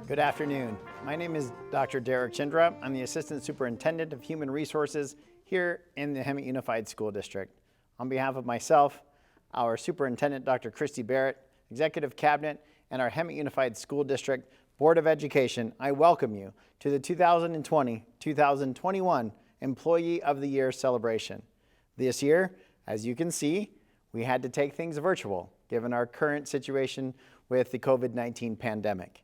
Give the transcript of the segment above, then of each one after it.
Good afternoon. My name is Dr. Derek Chindra. I'm the Assistant Superintendent of Human Resources here in the Hemet Unified School District. On behalf of myself, our Superintendent, Dr. Christie Barrett, Executive Cabinet, and our Hemet Unified School District Board of Education, I welcome you to the 2020-2021 Employee of the Year celebration. This year, as you can see, we had to take things virtual given our current situation with the COVID-19 pandemic.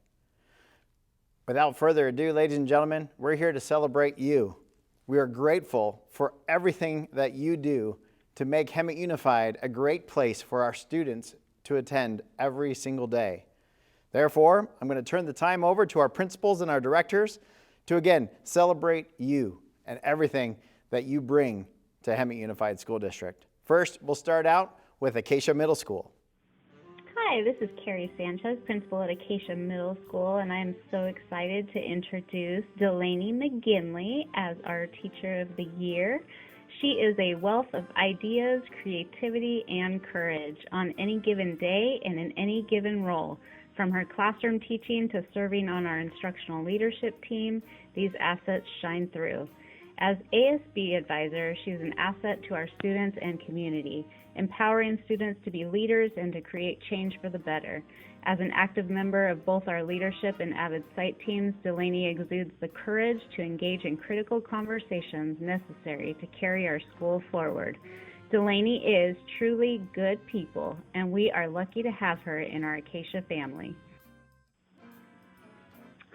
Without further ado, ladies and gentlemen, we're here to celebrate you. We are grateful for everything that you do to make Hemet Unified a great place for our students to attend every single day. Therefore, I'm going to turn the time over to our principals and our directors to again celebrate you and everything that you bring to Hemet Unified School District. First, we'll start out with Acacia Middle School. Hi, this is Carrie Sanchez, principal at Acacia Middle School, and I am so excited to introduce Delaney Mcginley as our Teacher of the Year. She is a wealth of ideas, creativity, and courage on any given day and in any given role. From her classroom teaching to serving on our instructional leadership team, these assets shine through. As ASB advisor, she's an asset to our students and community, empowering students to be leaders and to create change for the better. As an active member of both our leadership and Avid Site teams, Delaney exudes the courage to engage in critical conversations necessary to carry our school forward. Delaney is truly good people, and we are lucky to have her in our Acacia family.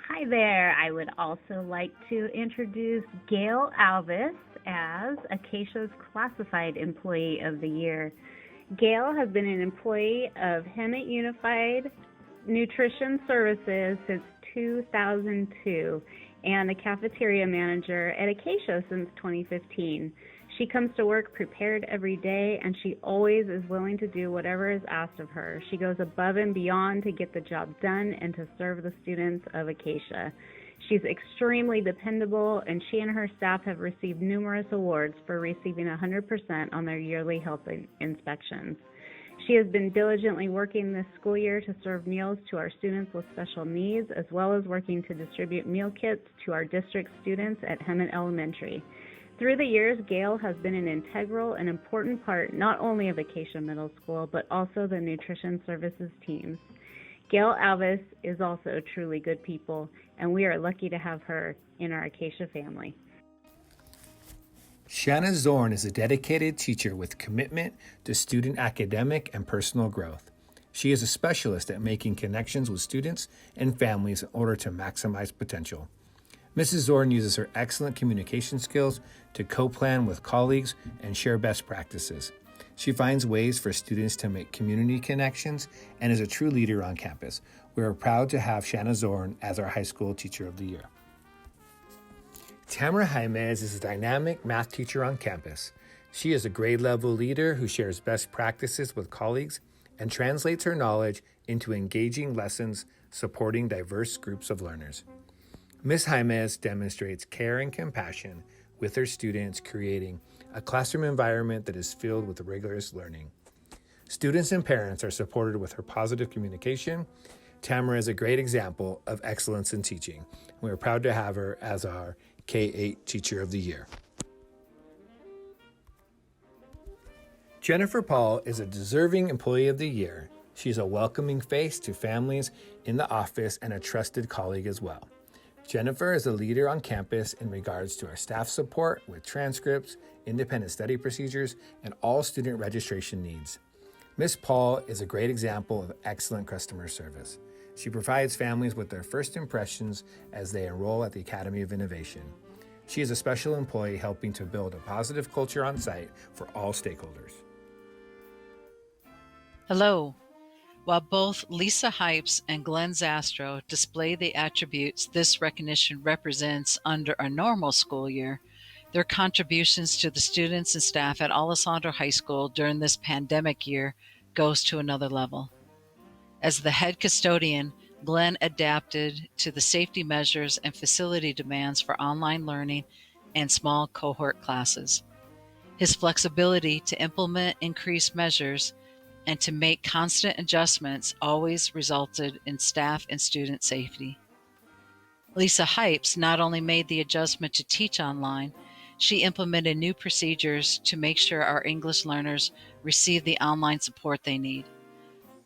Hi there. I would also like to introduce Gail Albus as Acacia's Classified Employee of the Year. Gail has been an employee of Hemet Unified Nutrition Services since 2002 and a Cafeteria Manager at Acacia since 2015. She comes to work prepared every day, and she always is willing to do whatever is asked of her. She goes above and beyond to get the job done and to serve the students of Acacia. She's extremely dependable, and she and her staff have received numerous awards for receiving 100% on their yearly health inspections. She has been diligently working this school year to serve meals to our students with special needs, as well as working to distribute meal kits to our district students at Hemet Elementary. Through the years, Gail has been an integral and important part not only of Acacia Middle School, but also the nutrition services teams. Gail Albus is also truly good people, and we are lucky to have her in our Acacia family. Shanna Zorn is a dedicated teacher with commitment to student academic and personal growth. She is a specialist at making connections with students and families in order to maximize potential. Mrs. Zorn uses her excellent communication skills to co-plan with colleagues and share best practices. She finds ways for students to make community connections and is a true leader on campus. We are proud to have Shanna Zorn as our High School Teacher of the Year. Tamara Jimenez is a dynamic math teacher on campus. She is a grade-level leader who shares best practices with colleagues and translates her knowledge into engaging lessons supporting diverse groups of learners. Ms. Jimenez demonstrates care and compassion with her students, creating a classroom environment that is filled with rigorous learning. Students and parents are supported with her positive communication. Tamara is a great example of excellence in teaching. We are proud to have her as our K-8 Teacher of the Year. Jennifer Paul is a deserving Employee of the Year. She's a welcoming face to families in the office and a trusted colleague as well. Jennifer is a leader on campus in regards to our staff support with transcripts, independent study procedures, and all student registration needs. Ms. Paul is a great example of excellent customer service. She provides families with their first impressions as they enroll at the Academy of Innovation. She is a special employee helping to build a positive culture on site for all stakeholders. Hello. While both Lisa Hypes and Glenn Zastro display the attributes this recognition represents under a normal school year, their contributions to the students and staff at Alessandro High School during this pandemic year goes to another level. As the head custodian, Glenn adapted to the safety measures and facility demands for online learning and small cohort classes. His flexibility to implement increased measures and to make constant adjustments always resulted in staff and student safety. Lisa Hypes not only made the adjustment to teach online, she implemented new procedures to make sure our English learners receive the online support they need.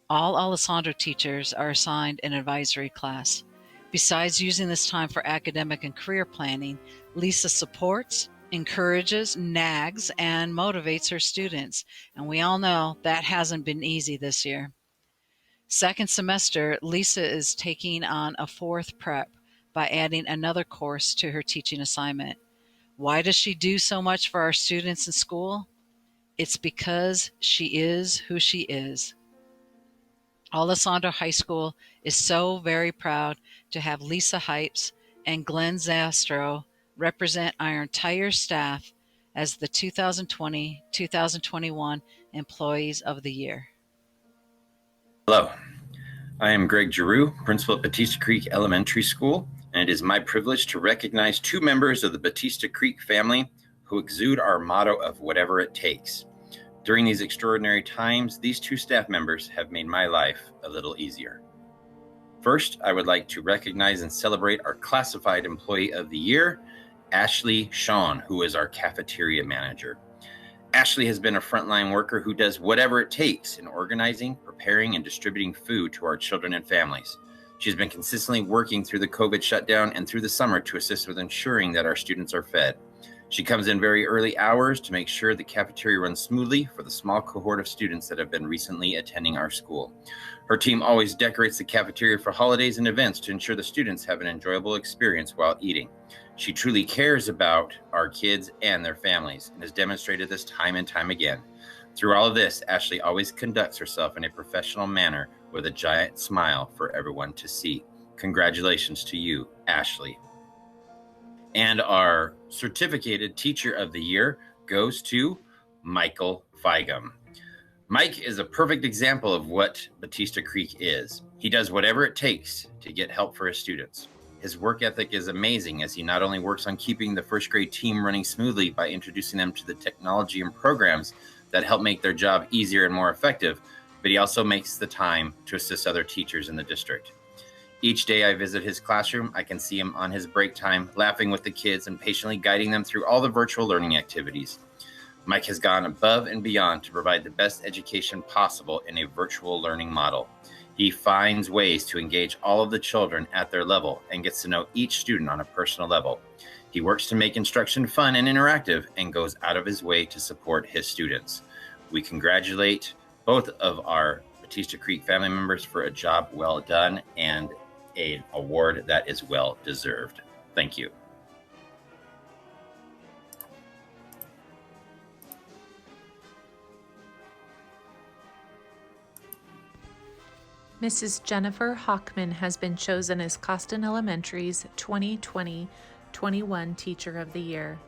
All Alessandro teachers are assigned an advisory class. Besides using this time for academic and career planning, Lisa supports, encourages, nags, and motivates her students. And we all know that hasn't been easy this year. Second semester, Lisa is taking on a fourth prep by adding another course to her teaching assignment. Why does she do so much for our students in school? It's because she is who she is. Alessandro High School is so very proud to have Lisa Hypes and Glenn Zastro represent our entire staff as the 2020-2021 Employees of the Year. Hello, I am Greg Giroux, principal at Batista Creek Elementary School, and it is my privilege to recognize two members of the Batista Creek family who exude our motto of whatever it takes. During these extraordinary times, these two staff members have made my life a little easier. First, I would like to recognize and celebrate our Classified Employee of the Year, Ashley Shawn, who is our Cafeteria Manager. Ashley has been a frontline worker who does whatever it takes in organizing, preparing, and distributing food to our children and families. She's been consistently working through the COVID shutdown and through the summer to assist with ensuring that our students are fed. She comes in very early hours to make sure the cafeteria runs smoothly for the small cohort of students that have been recently attending our school. Her team always decorates the cafeteria for holidays and events to ensure the students have an enjoyable experience while eating. She truly cares about our kids and their families and has demonstrated this time and time again. Through all of this, Ashley always conducts herself in a professional manner with a giant smile for everyone to see. Congratulations to you, Ashley. And our Certificated Teacher of the Year goes to Michael Feigum. Mike is a perfect example of what Batista Creek is. He does whatever it takes to get help for his students. His work ethic is amazing as he not only works on keeping the first grade team running smoothly by introducing them to the technology and programs that help make their job easier and more effective, but he also makes the time to assist other teachers in the district. Each day I visit his classroom, I can see him on his break time, laughing with the kids and patiently guiding them through all the virtual learning activities. Mike has gone above and beyond to provide the best education possible in a virtual learning model. He finds ways to engage all of the children at their level and gets to know each student on a personal level. He works to make instruction fun and interactive and goes out of his way to support his students. We congratulate both of our Batista Creek family members for a job well done and an award that is well deserved. Thank you. Mrs. Jennifer Hochman has been chosen as Coston Elementary's 2020-21 Teacher of the Year.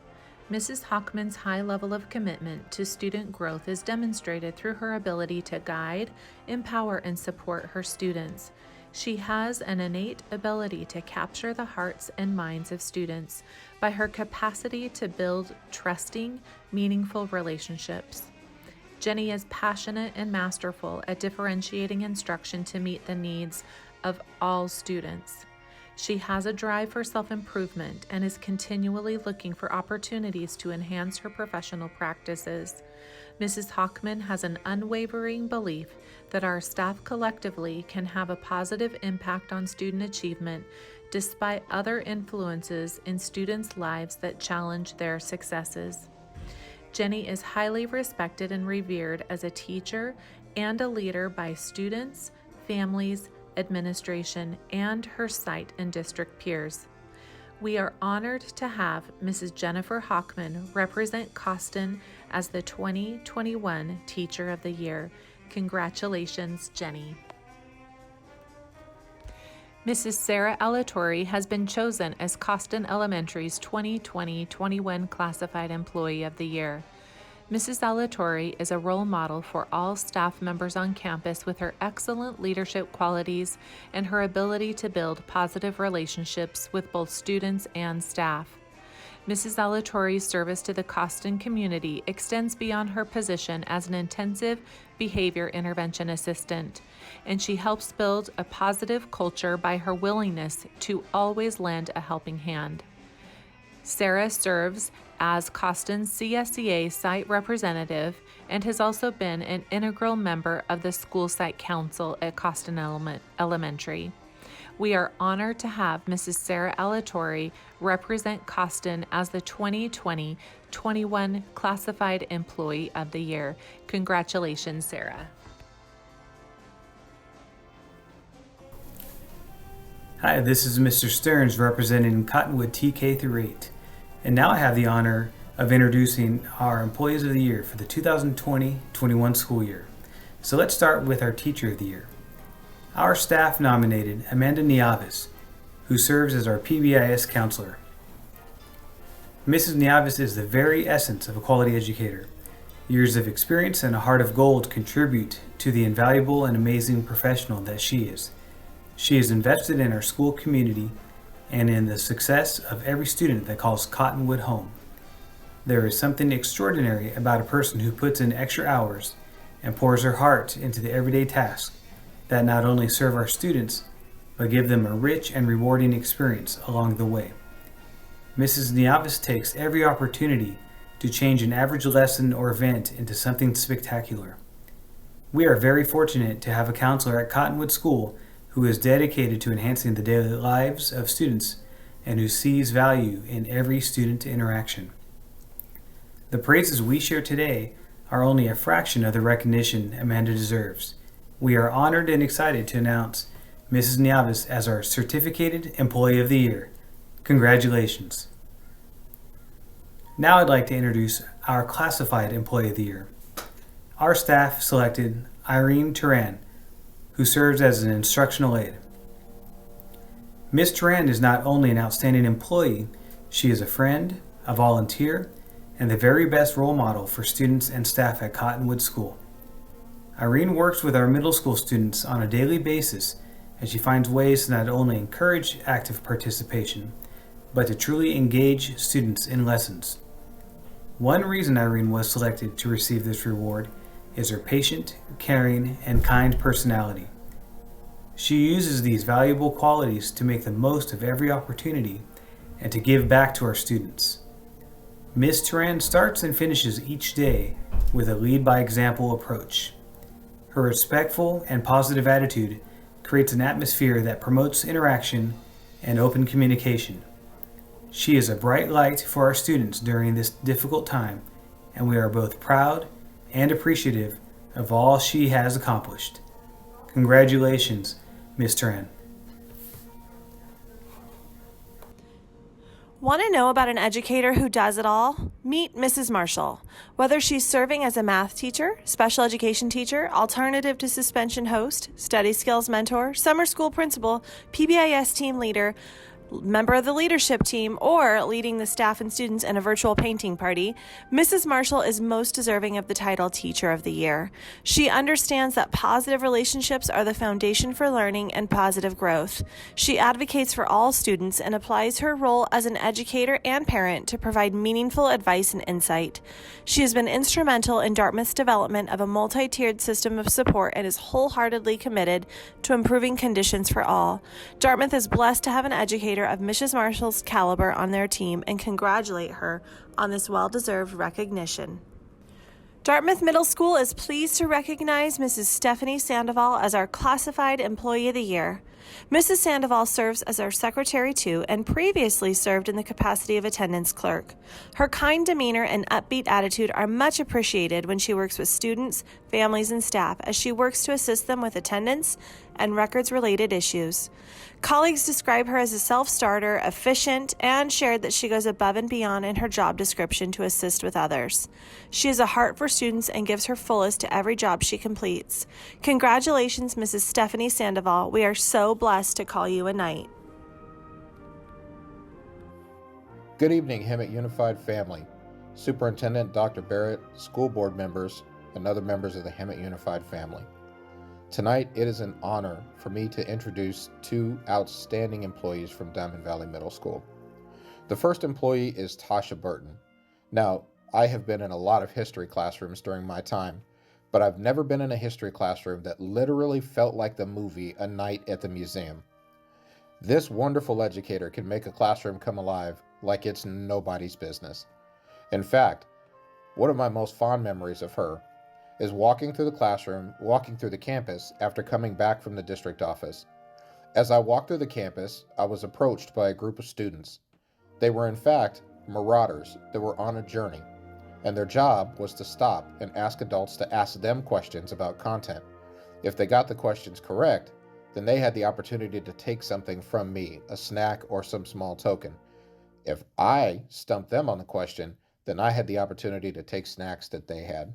Mrs. Hochman's high level of commitment to student growth is demonstrated through her ability to guide, empower, and support her students. She has an innate ability to capture the hearts and minds of students by her capacity to build trusting, meaningful relationships. Jenny is passionate and masterful at differentiating instruction to meet the needs of all students. She has a drive for self-improvement and is continually looking for opportunities to enhance her professional practices. Mrs. Hochman has an unwavering belief that our staff collectively can have a positive impact on student achievement despite other influences in students' lives that challenge their successes. Jenny is highly respected and revered as a teacher and a leader by students, families, administration, and her site and district peers. We are honored to have Mrs. Jennifer Hochman represent Coston as the 2021 Teacher of the Year. Congratulations, Jenny. Mrs. Sarah Alatorre has been chosen as Coston Elementary's 2020-21 Classified Employee of the Year. Mrs. Alatorre is a role model for all staff members on campus with her excellent leadership qualities and her ability to build positive relationships with both students and staff. Mrs. Alatorre's service to the Coston community extends beyond her position as an intensive behavior intervention assistant, and she helps build a positive culture by her willingness to always lend a helping hand. Sarah serves as Coston's CSEA site representative and has also been an integral member of the School Site Council at Coston Elementary. We are honored to have Mrs. Sarah Alatorre represent Coston as the 2020-21 Classified Employee of the Year. Congratulations, Sarah. Hi, this is Mr. Stearns representing Cottonwood TK through 8. And now I have the honor of introducing our Employees of the Year for the 2020-21 school year. So let's start with our Teacher of the Year. Our staff nominated Amanda Niaves, who serves as our PBIS counselor. Mrs. Niaves is the very essence of a quality educator. Years of experience and a heart of gold contribute to the invaluable and amazing professional that she is. She is invested in our school community and in the success of every student that calls Cottonwood home. There is something extraordinary about a person who puts in extra hours and pours her heart into the everyday tasks that not only serve our students, but give them a rich and rewarding experience along the way. Mrs. Niaves takes every opportunity to change an average lesson or event into something spectacular. We are very fortunate to have a counselor at Cottonwood School who is dedicated to enhancing the daily lives of students and who sees value in every student interaction. The praises we share today are only a fraction of the recognition Amanda deserves. We are honored and excited to announce Mrs. Niaves as our Certificated Employee of the Year. Congratulations. Now I'd like to introduce our Classified Employee of the Year. Our staff selected Irene Duran, who serves as an instructional aide. Ms. Duran is not only an outstanding employee, she is a friend, a volunteer, and the very best role model for students and staff at Cottonwood School. Irene works with our middle school students on a daily basis as she finds ways to not only encourage active participation, but to truly engage students in lessons. One reason Irene was selected to receive this reward is her patient, caring, and kind personality. She uses these valuable qualities to make the most of every opportunity and to give back to our students. Ms. Duran starts and finishes each day with a lead-by-example approach. Her respectful and positive attitude creates an atmosphere that promotes interaction and open communication. She is a bright light for our students during this difficult time, and we are both proud and appreciative of all she has accomplished. Congratulations, Ms. Duran. Want to know about an educator who does it all? Meet Mrs. Marshall. Whether she's serving as a math teacher, special education teacher, alternative to suspension host, study skills mentor, summer school principal, PBIS team leader, member of the leadership team, or leading the staff and students in a virtual painting party, Mrs. Marshall is most deserving of the title Teacher of the Year. She understands that positive relationships are the foundation for learning and positive growth. She advocates for all students and applies her role as an educator and parent to provide meaningful advice and insight. She has been instrumental in Dartmouth's development of a multi-tiered system of support and is wholeheartedly committed to improving conditions for all. Dartmouth is blessed to have an educator of Mrs. Marshall's caliber on their team and congratulate her on this well-deserved recognition. Dartmouth Middle School is pleased to recognize Mrs. Stephanie Sandoval as our Classified Employee of the Year. Mrs. Sandoval serves as our secretary too and previously served in the capacity of attendance clerk. Her kind demeanor and upbeat attitude are much appreciated when she works with students, families, and staff as she works to assist them with attendance and records-related issues. Colleagues describe her as a self-starter, efficient, and shared that she goes above and beyond in her job description to assist with others. She has a heart for students and gives her fullest to every job she completes. Congratulations, Mrs. Stephanie Sandoval. We are so blessed to call you a knight. Good evening, Hemet Unified family. Superintendent Dr. Barrett, school board members, and other members of the Hemet Unified family. Tonight, it is an honor for me to introduce two outstanding employees from Diamond Valley Middle School. The first employee is Tasha Burton. Now, I have been in a lot of history classrooms during my time, but I've never been in a history classroom that literally felt like the movie A Night at the Museum. This wonderful educator can make a classroom come alive like it's nobody's business. In fact, one of my most fond memories of her is walking through the campus after coming back from the district office. As I walked through the campus, I was approached by a group of students. They were in fact marauders that were on a journey, and their job was to stop and ask adults to ask them questions about content. If they got the questions correct, then they had the opportunity to take something from me, a snack or some small token. If I stumped them on the question, then I had the opportunity to take snacks that they had.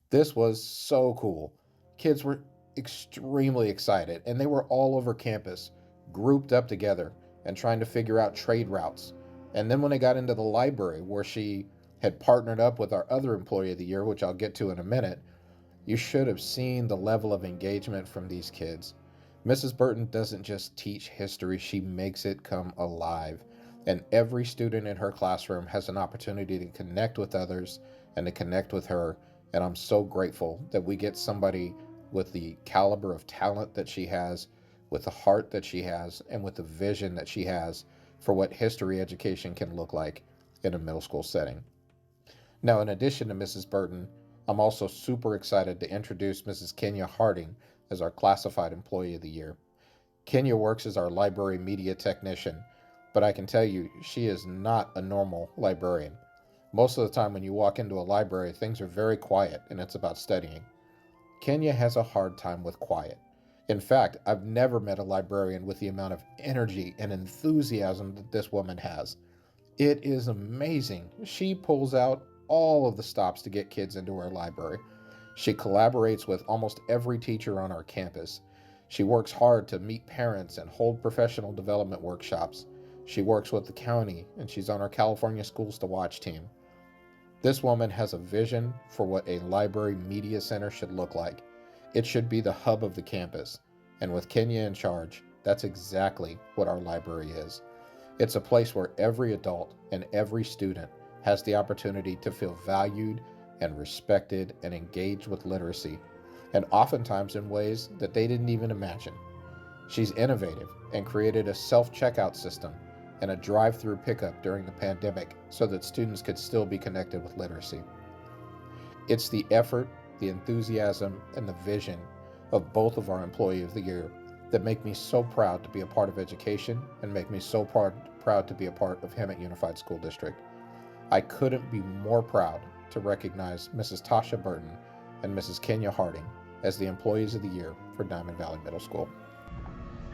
This was so cool. Kids were extremely excited, and they were all over campus, grouped up together and trying to figure out trade routes. And then when they got into the library, where she had partnered up with our other employee of the year, which I'll get to in a minute, you should have seen the level of engagement from these kids. Mrs. Burton doesn't just teach history, she makes it come alive. And every student in her classroom has an opportunity to connect with others and to connect with her. And I'm so grateful that we get somebody with the caliber of talent that she has, with the heart that she has, and with the vision that she has for what history education can look like in a middle school setting. Now, in addition to Mrs. Burton, I'm also super excited to introduce Mrs. Kenya Harding as our Classified Employee of the Year. Kenya works as our library media technician, but I can tell you, she is not a normal librarian. Most of the time when you walk into a library, things are very quiet and it's about studying. Kenya has a hard time with quiet. In fact, I've never met a librarian with the amount of energy and enthusiasm that this woman has. It is amazing. She pulls out all of the stops to get kids into her library. She collaborates with almost every teacher on our campus. She works hard to meet parents and hold professional development workshops. She works with the county, and she's on our California Schools to Watch team. This woman has a vision for what a library media center should look like. It should be the hub of the campus, and with Kenya in charge, that's exactly what our library is. It's a place where every adult and every student has the opportunity to feel valued and respected and engaged with literacy, and oftentimes in ways that they didn't even imagine. She's innovative and created a self-checkout system and a drive-through pickup during the pandemic so that students could still be connected with literacy. It's the effort, the enthusiasm, and the vision of both of our Employee of the Year that make me so proud to be a part of education and make me so proud to be a part of Hemet Unified School District. I couldn't be more proud to recognize Mrs. Tasha Burton and Mrs. Kenya Harding as the Employees of the Year for Diamond Valley Middle School.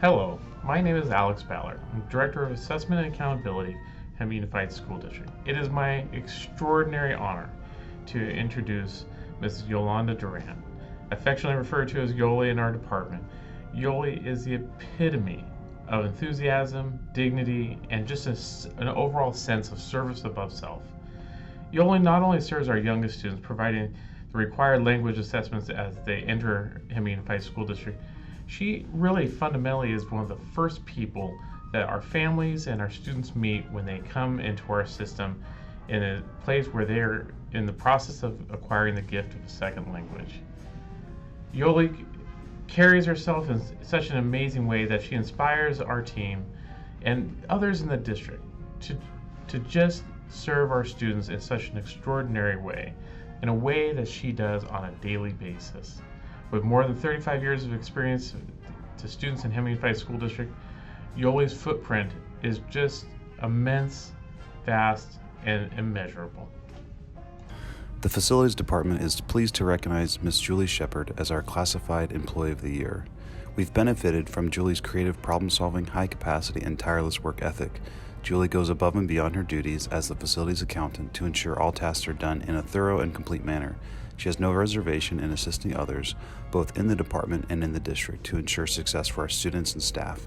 Hello, my name is Alex Ballard. I'm Director of Assessment and Accountability, Hemet Unified School District. It is my extraordinary honor to introduce Mrs. Yolanda Duran, affectionately referred to as Yoli in our department. Yoli is the epitome of enthusiasm, dignity, and just an overall sense of service above self. Yoli not only serves our youngest students, providing the required language assessments as they enter Hemet Unified School District, she really fundamentally is one of the first people that our families and our students meet when they come into our system in a place where they're in the process of acquiring the gift of a second language. Yoli carries herself in such an amazing way that she inspires our team and others in the district to just serve our students in such an extraordinary way, in a way that she does on a daily basis. With more than 35 years of experience to students in Hemet Unified School District, Yoli's footprint is just immense, vast, and immeasurable. The Facilities Department is pleased to recognize Ms. Julie Shepard as our Classified Employee of the Year. We've benefited from Julie's creative problem-solving, high-capacity, and tireless work ethic. Julie goes above and beyond her duties as the facilities accountant to ensure all tasks are done in a thorough and complete manner. She has no reservation in assisting others, both in the department and in the district, to ensure success for our students and staff.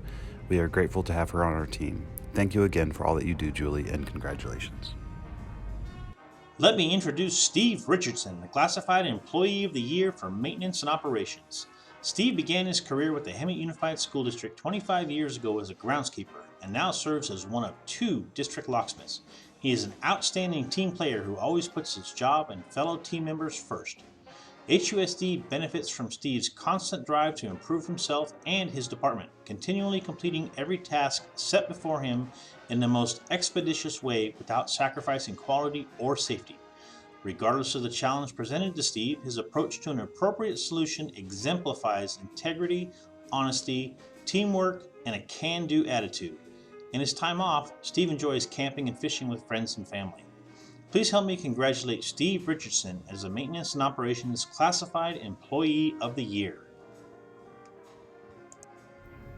We are grateful to have her on our team. Thank you again for all that you do, Julie, and congratulations. Let me introduce Steve Richardson, the Classified Employee of the Year for Maintenance and Operations. Steve began his career with the Hemet Unified School District 25 years ago as a groundskeeper and now serves as one of 2 district locksmiths. He is an outstanding team player who always puts his job and fellow team members first. HUSD benefits from Steve's constant drive to improve himself and his department, continually completing every task set before him in the most expeditious way without sacrificing quality or safety. Regardless of the challenge presented to Steve, his approach to an appropriate solution exemplifies integrity, honesty, teamwork, and a can-do attitude. In his time off, Steve enjoys camping and fishing with friends and family. Please help me congratulate Steve Richardson as the Maintenance and Operations Classified Employee of the Year.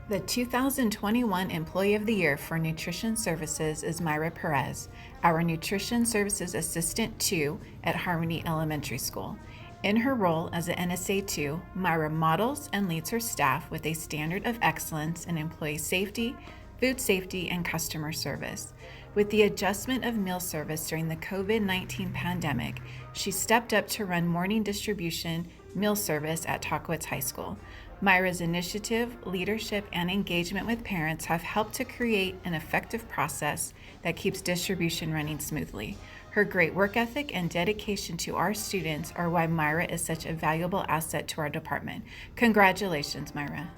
The 2021 Employee of the Year for Nutrition Services is Myra Perez, our Nutrition Services Assistant 2 at Harmony Elementary School. In her role as an NSA 2, Myra models and leads her staff with a standard of excellence in employee safety, food safety, and customer service. With the adjustment of meal service during the COVID-19 pandemic, she stepped up to run morning distribution meal service at Tockwitz High School. Myra's initiative, leadership, and engagement with parents have helped to create an effective process that keeps distribution running smoothly. Her great work ethic and dedication to our students are why Myra is such a valuable asset to our department. Congratulations, Myra.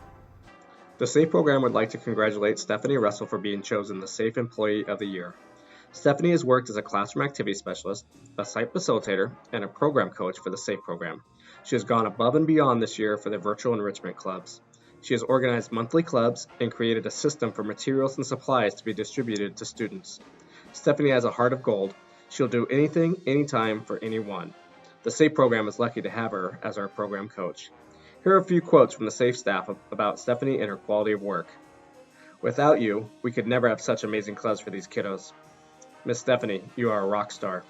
The SAFE program would like to congratulate Stephanie Russell for being chosen the SAFE Employee of the Year. Stephanie has worked as a classroom activity specialist, a site facilitator, and a program coach for the SAFE program. She has gone above and beyond this year for the virtual enrichment clubs. She has organized monthly clubs and created a system for materials and supplies to be distributed to students. Stephanie has a heart of gold. She'll do anything, anytime, for anyone. The SAFE program is lucky to have her as our program coach. Here are a few quotes from the SAFE staff about Stephanie and her quality of work. Without you, we could never have such amazing clubs for these kiddos. Miss Stephanie, you are a rock star.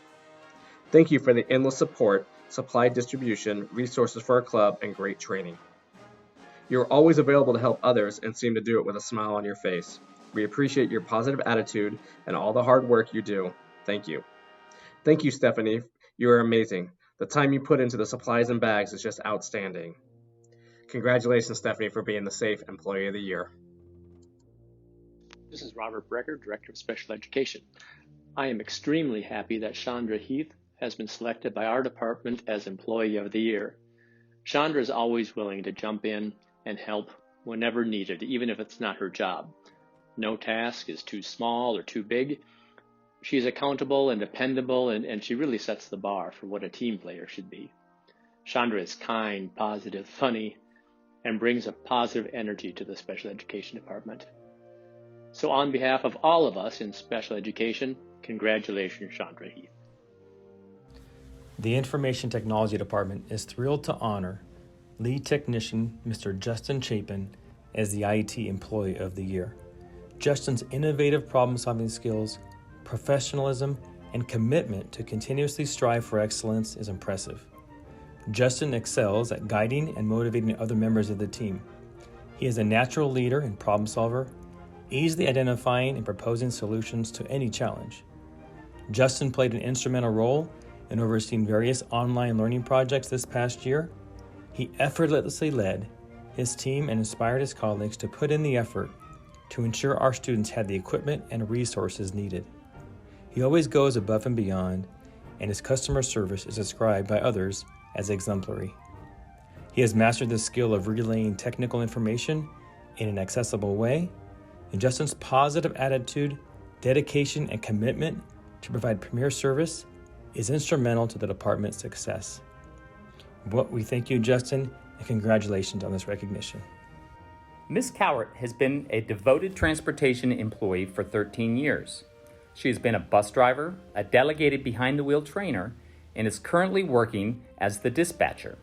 Thank you for the endless support, supply distribution, resources for our club, and great training. You are always available to help others and seem to do it with a smile on your face. We appreciate your positive attitude and all the hard work you do. Thank you. Thank you, Stephanie. You are amazing. The time you put into the supplies and bags is just outstanding. Congratulations, Stephanie, for being the SAFE Employee of the Year. This is Robert Brecker, Director of Special Education. I am extremely happy that Chandra Heath has been selected by our department as Employee of the Year. Chandra is always willing to jump in and help whenever needed, even if it's not her job. No task is too small or too big. She's accountable and dependable, and she really sets the bar for what a team player should be. Chandra is kind, positive, funny, and brings a positive energy to the special education department. So on behalf of all of us in special education, congratulations, Chandra Heath. The Information Technology Department is thrilled to honor Lead Technician Mr. Justin Chapin as the IT Employee of the Year. Justin's innovative problem-solving skills, professionalism, and commitment to continuously strive for excellence is impressive. Justin excels at guiding and motivating other members of the team. He is a natural leader and problem solver, easily identifying and proposing solutions to any challenge. Justin played an instrumental role in overseeing various online learning projects this past year. He effortlessly led his team and inspired his colleagues to put in the effort to ensure our students had the equipment and resources needed. He always goes above and beyond, and his customer service is described by others as exemplary. He has mastered the skill of relaying technical information in an accessible way, and Justin's positive attitude, dedication, and commitment to provide premier service is instrumental to the department's success. We thank you, Justin, and congratulations on this recognition. Ms. Cowart has been a devoted transportation employee for 13 years. She has been a bus driver, a delegated behind-the-wheel trainer, and is currently working as the dispatcher.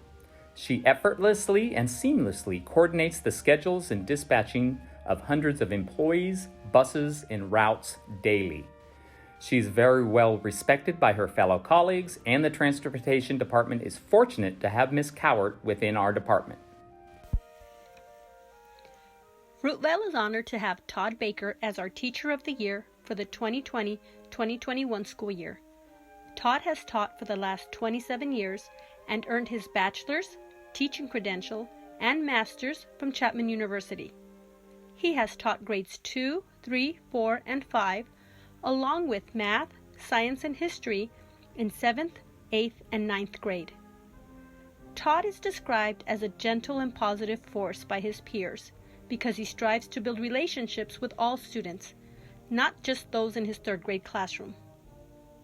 She effortlessly and seamlessly coordinates the schedules and dispatching of hundreds of employees, buses, and routes daily. She's very well respected by her fellow colleagues, and the Transportation Department is fortunate to have Ms. Cowart within our department. Fruitvale is honored to have Todd Baker as our Teacher of the Year for the 2020-2021 school year. Todd has taught for the last 27 years and earned his bachelor's, teaching credential, and master's from Chapman University. He has taught grades 2, 3, 4, and 5, along with math, science, and history in 7th, 8th, and 9th grade. Todd is described as a gentle and positive force by his peers because he strives to build relationships with all students, not just those in his 3rd grade classroom.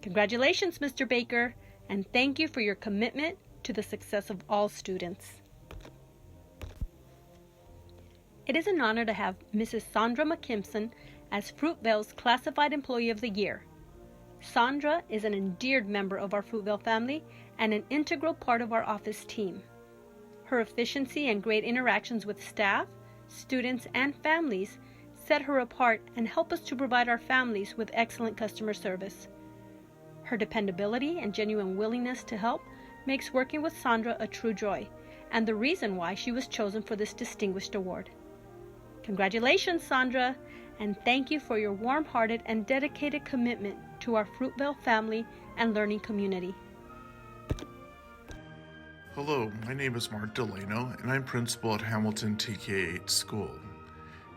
Congratulations, Mr. Baker, and thank you for your commitment to the success of all students. It is an honor to have Mrs. Sandra McKimson as Fruitvale's Classified Employee of the Year. Sandra is an endeared member of our Fruitvale family and an integral part of our office team. Her efficiency and great interactions with staff, students, and families set her apart and help us to provide our families with excellent customer service. Her dependability and genuine willingness to help makes working with Sandra a true joy, and the reason why she was chosen for this distinguished award. Congratulations, Sandra, and thank you for your warm-hearted and dedicated commitment to our Fruitvale family and learning community. Hello, my name is Mark Delano, and I'm principal at Hamilton TK8 School.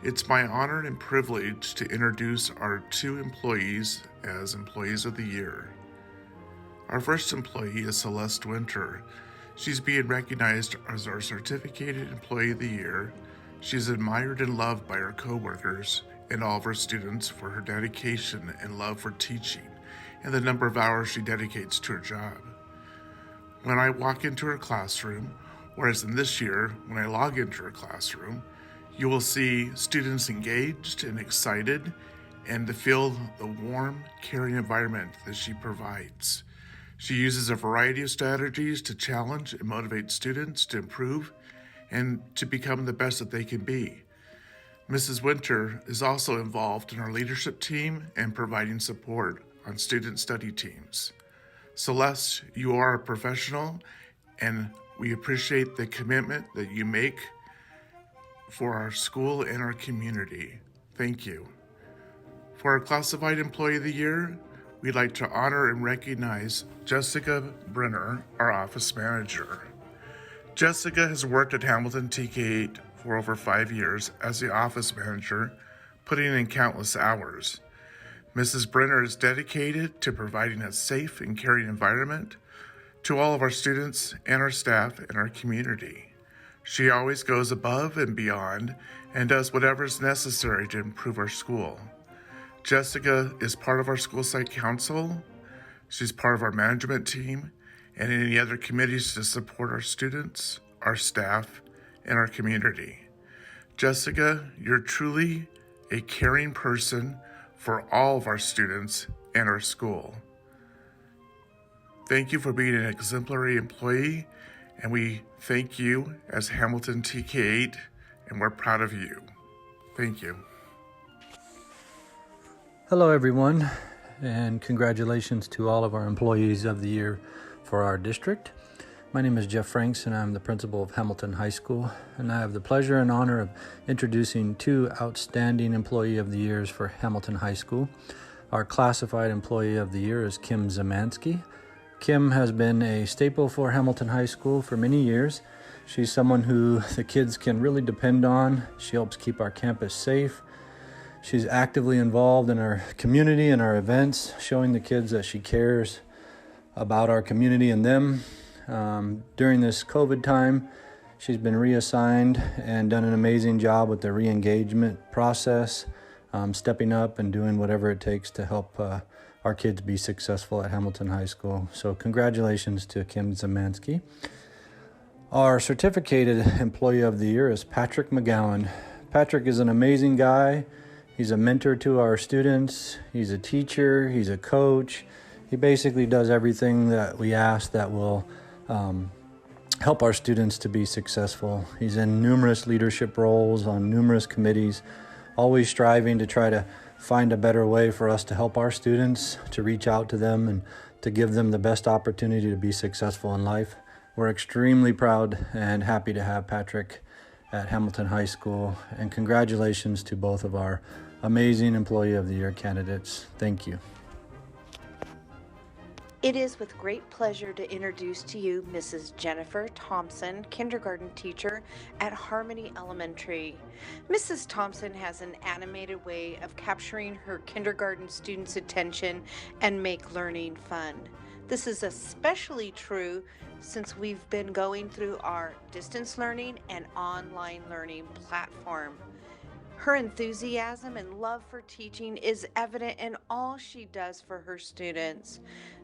It's my honor and privilege to introduce our 2 employees as Employees of the Year. Our first employee is Celeste Winter. She's being recognized as our Certificated Employee of the Year. She's admired and loved by her coworkers and all of her students for her dedication and love for teaching and the number of hours she dedicates to her job. When I walk into her classroom, or as in this year, when I log into her classroom, you will see students engaged and excited and to feel the warm, caring environment that she provides. She uses a variety of strategies to challenge and motivate students to improve and to become the best that they can be. Mrs. Winter is also involved in our leadership team and providing support on student study teams. Celeste, you are a professional, and we appreciate the commitment that you make for our school and our community. Thank you. For our Classified Employee of the Year, we'd like to honor and recognize Jessica Brenner, our office manager. Jessica has worked at Hamilton TK8 for over 5 years as the office manager, putting in countless hours. Mrs. Brenner is dedicated to providing a safe and caring environment to all of our students and our staff and our community. She always goes above and beyond and does whatever is necessary to improve our school. Jessica is part of our school site council. She's part of our management team and any other committees to support our students, our staff, and our community. Jessica, you're truly a caring person for all of our students and our school. Thank you for being an exemplary employee, and we thank you as Hamilton TK8, and we're proud of you. Thank you. Hello everyone, and congratulations to all of our employees of the year for our district. My name is Jeff Franks, and I'm the principal of Hamilton High School, and I have the pleasure and honor of introducing two outstanding Employee of the Years for Hamilton High School. Our classified Employee of the Year is Kim Zamanski. Kim has been a staple for Hamilton High School for many years. She's someone who the kids can really depend on. She helps keep our campus safe. She's actively involved in our community and our events, showing the kids that she cares about our community and them. During this COVID time, she's been reassigned and done an amazing job with the re-engagement process, stepping up and doing whatever it takes to help our kids be successful at Hamilton High School. So congratulations to Kim Zamanski. Our certificated Employee of the Year is Patrick Mcgowan. Patrick is an amazing guy. He's a mentor to our students. He's a teacher. He's a coach. He basically does everything that we ask that will help our students to be successful. He's in numerous leadership roles on numerous committees, always striving to try to find a better way for us to help our students, to reach out to them and to give them the best opportunity to be successful in life. We're extremely proud and happy to have Patrick at Hamilton High School, and congratulations to both of our amazing Employee of the Year candidates. Thank you. It is with great pleasure to introduce to you Mrs. Jennifer Thompson, kindergarten teacher at Harmony Elementary. Mrs. Thompson has an animated way of capturing her kindergarten students' attention and make learning fun. This is especially true since we've been going through our distance learning and online learning platform. Her enthusiasm and love for teaching is evident in all she does for her students.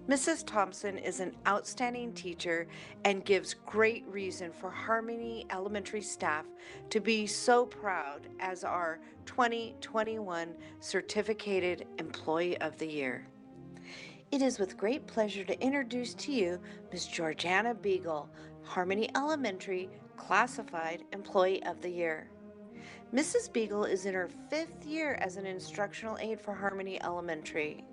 Mrs. Thompson is an outstanding teacher and gives great reason for Harmony Elementary staff to be so proud as our 2021 Certificated Employee of the Year. It is with great pleasure to introduce to you Ms. Georgiana Beagle, Harmony Elementary Classified Employee of the Year. Mrs. Beagle is in her 5th year as an instructional aide for Harmony Elementary.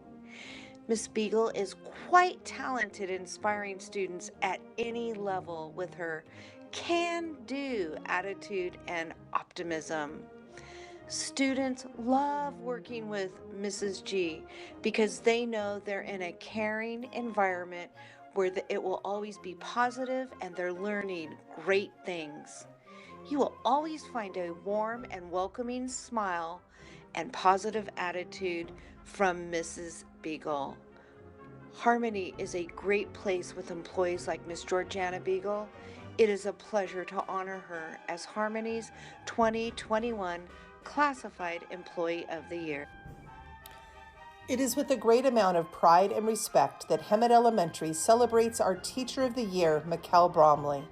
Ms. Beagle is quite talented, inspiring students at any level with her can-do attitude and optimism. Students love working with Mrs. G because they know they're in a caring environment where it will always be positive and they're learning great things. You will always find a warm and welcoming smile and positive attitude from Mrs. Beagle. Harmony is a great place with employees like Miss Georgiana Beagle. It is a pleasure to honor her as Harmony's 2021 Classified Employee of the Year. It is with a great amount of pride and respect that Hemet Elementary celebrates our Teacher of the Year, Mikkel Bromley.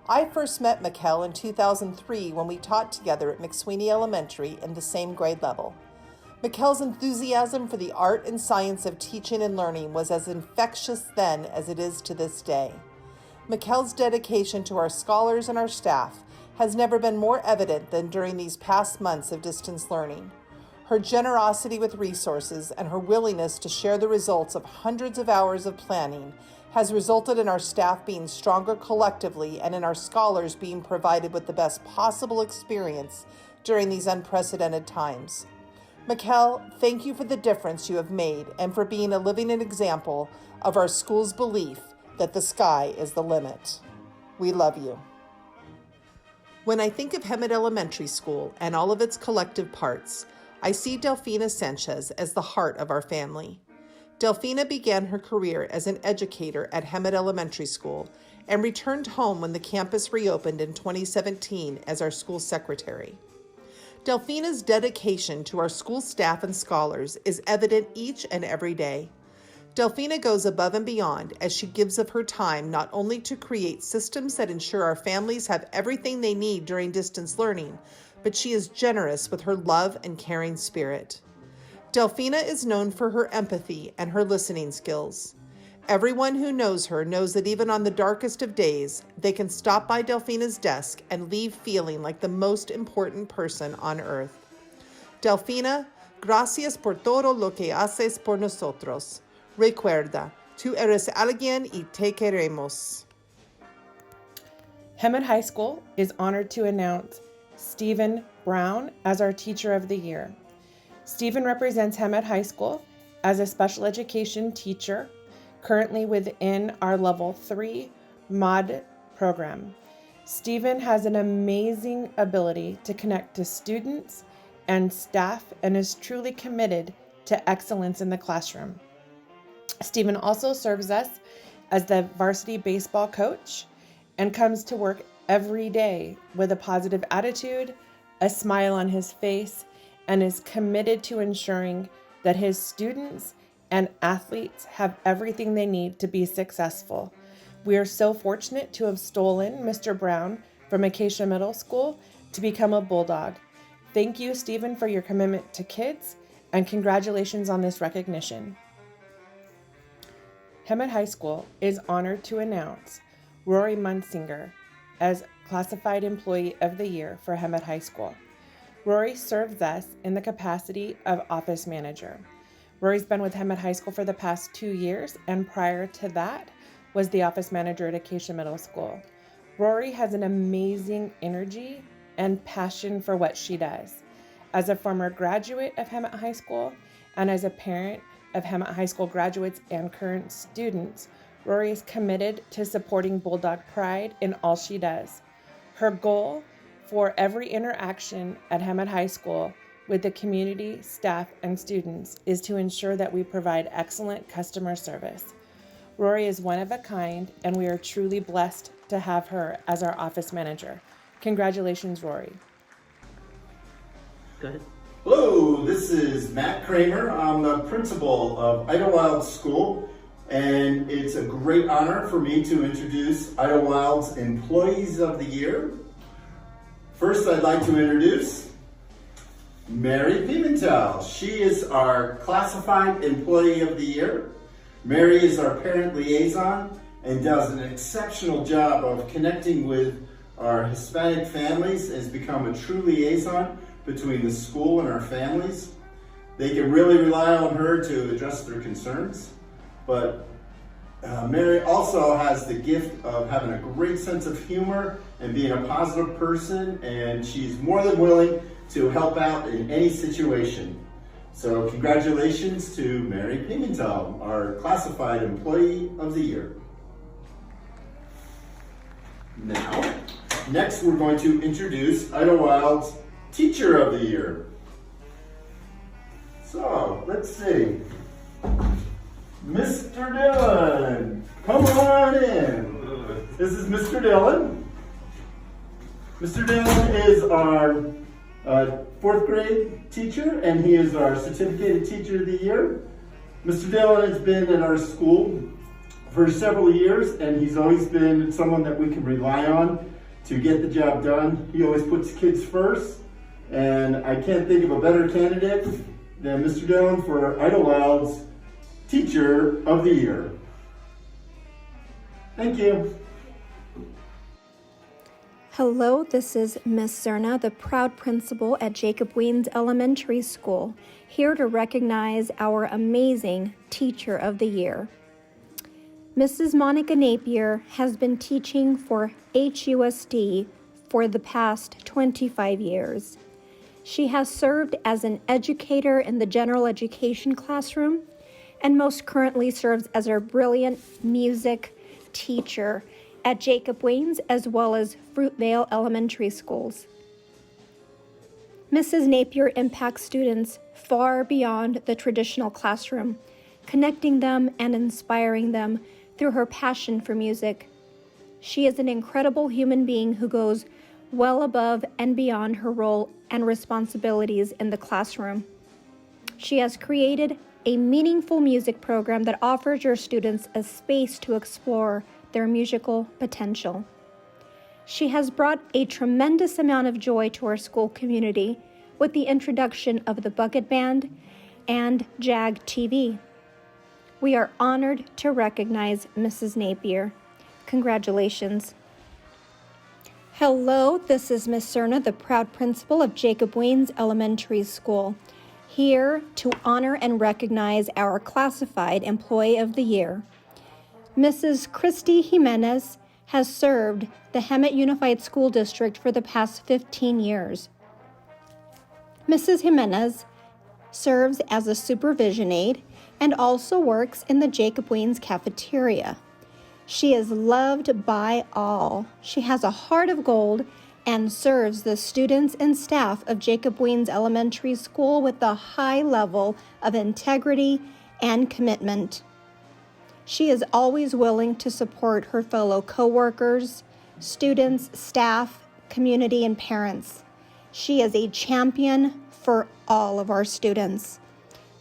I first met Mikkel in 2003 when we taught together at McSweeney Elementary in the same grade level. Mikkel's enthusiasm for the art and science of teaching and learning was as infectious then as it is to this day. Mikkel's dedication to our scholars and our staff has never been more evident than during these past months of distance learning. Her generosity with resources and her willingness to share the results of hundreds of hours of planning has resulted in our staff being stronger collectively and in our scholars being provided with the best possible experience during these unprecedented times. Mikkel, thank you for the difference you have made and for being a living example of our school's belief that the sky is the limit. We love you. When I think of Hemet Elementary School and all of its collective parts, I see Delfina Sanchez as the heart of our family. Delfina began her career as an educator at Hemet Elementary School and returned home when the campus reopened in 2017 as our school secretary. Delfina's dedication to our school staff and scholars is evident each and every day. Delfina goes above and beyond as she gives of her time not only to create systems that ensure our families have everything they need during distance learning, but she is generous with her love and caring spirit. Delfina is known for her empathy and her listening skills. Everyone who knows her knows that even on the darkest of days, they can stop by Delfina's desk and leave feeling like the most important person on earth. Delfina, gracias por todo lo que haces por nosotros. Recuerda, tú eres alguien y te queremos. Hemet High School is honored to announce Stephen Brown as our Teacher of the Year. Stephen represents Hemet High School as a special education teacher, currently within our Level 3 MOD program. Stephen has an amazing ability to connect to students and staff and is truly committed to excellence in the classroom. Stephen also serves us as the varsity baseball coach and comes to work every day with a positive attitude, a smile on his face, and is committed to ensuring that his students and athletes have everything they need to be successful. We are so fortunate to have stolen Mr. Brown from Acacia Middle School to become a Bulldog. Thank you, Stephen, for your commitment to kids, and congratulations on this recognition. Hemet High School is honored to announce Rory Munsinger as Classified Employee of the Year for Hemet High School. Rory serves us in the capacity of Office Manager. Rory's been with Hemet High School for the past 2 years, and prior to that was the Office Manager at Acacia Middle School. Rory has an amazing energy and passion for what she does. As a former graduate of Hemet High School and as a parent of Hemet High School graduates and current students, Rory is committed to supporting Bulldog Pride in all she does. Her goal for every interaction at Hemet High School with the community, staff, and students is to ensure that we provide excellent customer service. Rory is one of a kind, and we are truly blessed to have her as our office manager. Congratulations, Rory. Go ahead. Hello, this is Matt Kramer. I'm the principal of Idlewild School, and it's a great honor for me to introduce Idlewild's Employees of the Year. First, I'd like to introduce Mary Pimentel. She is our Classified Employee of the Year. Mary is our parent liaison and does an exceptional job of connecting with our Hispanic families, has become a true liaison between the school and our families. They can really rely on her to address their concerns, but Mary also has the gift of having a great sense of humor and being a positive person, and she's more than willing to help out in any situation. So congratulations to Mary Pimentel, our Classified Employee of the Year. Now, next we're going to introduce Idlewild's Teacher of the Year. So, let's see. Mr. Dillon, come on in. This is Mr. Dillon. Mr. Dillon is our 4th grade teacher, and he is our Certificated Teacher of the Year. Mr. Dillon has been at our school for several years, and he's always been someone that we can rely on to get the job done. He always puts kids first, and I can't think of a better candidate than Mr. Dillon for Idlewild's Teacher of the Year. Thank you. Hello, this is Miss Cerna, the proud principal at Jacob Weens Elementary School, here to recognize our amazing Teacher of the Year. Mrs. Monica Napier has been teaching for HUSD for the past 25 years. She has served as an educator in the general education classroom and most currently serves as our brilliant music teacher at Jacob Weens as well as Fruitvale Elementary Schools. Mrs. Napier impacts students far beyond the traditional classroom, connecting them and inspiring them through her passion for music. She is an incredible human being who goes well above and beyond her role and responsibilities in the classroom. She has created a meaningful music program that offers your students a space to explore their musical potential. She has brought a tremendous amount of joy to our school community with the introduction of the Bucket Band and JAG TV. We are honored to recognize Mrs. Napier. Congratulations. Hello, this is Miss Cerna, the proud principal of Jacob Weens Elementary School, here to honor and recognize our Classified Employee of the Year. Mrs. Christie Jimenez has served the Hemet Unified School District for the past 15 years. Mrs. Jimenez serves as a supervision aide and also works in the Jacob Wiens cafeteria. She is loved by all. She has a heart of gold and serves the students and staff of Jacob Wiens Elementary School with a high level of integrity and commitment. She is always willing to support her fellow coworkers, students, staff, community, and parents. She is a champion for all of our students.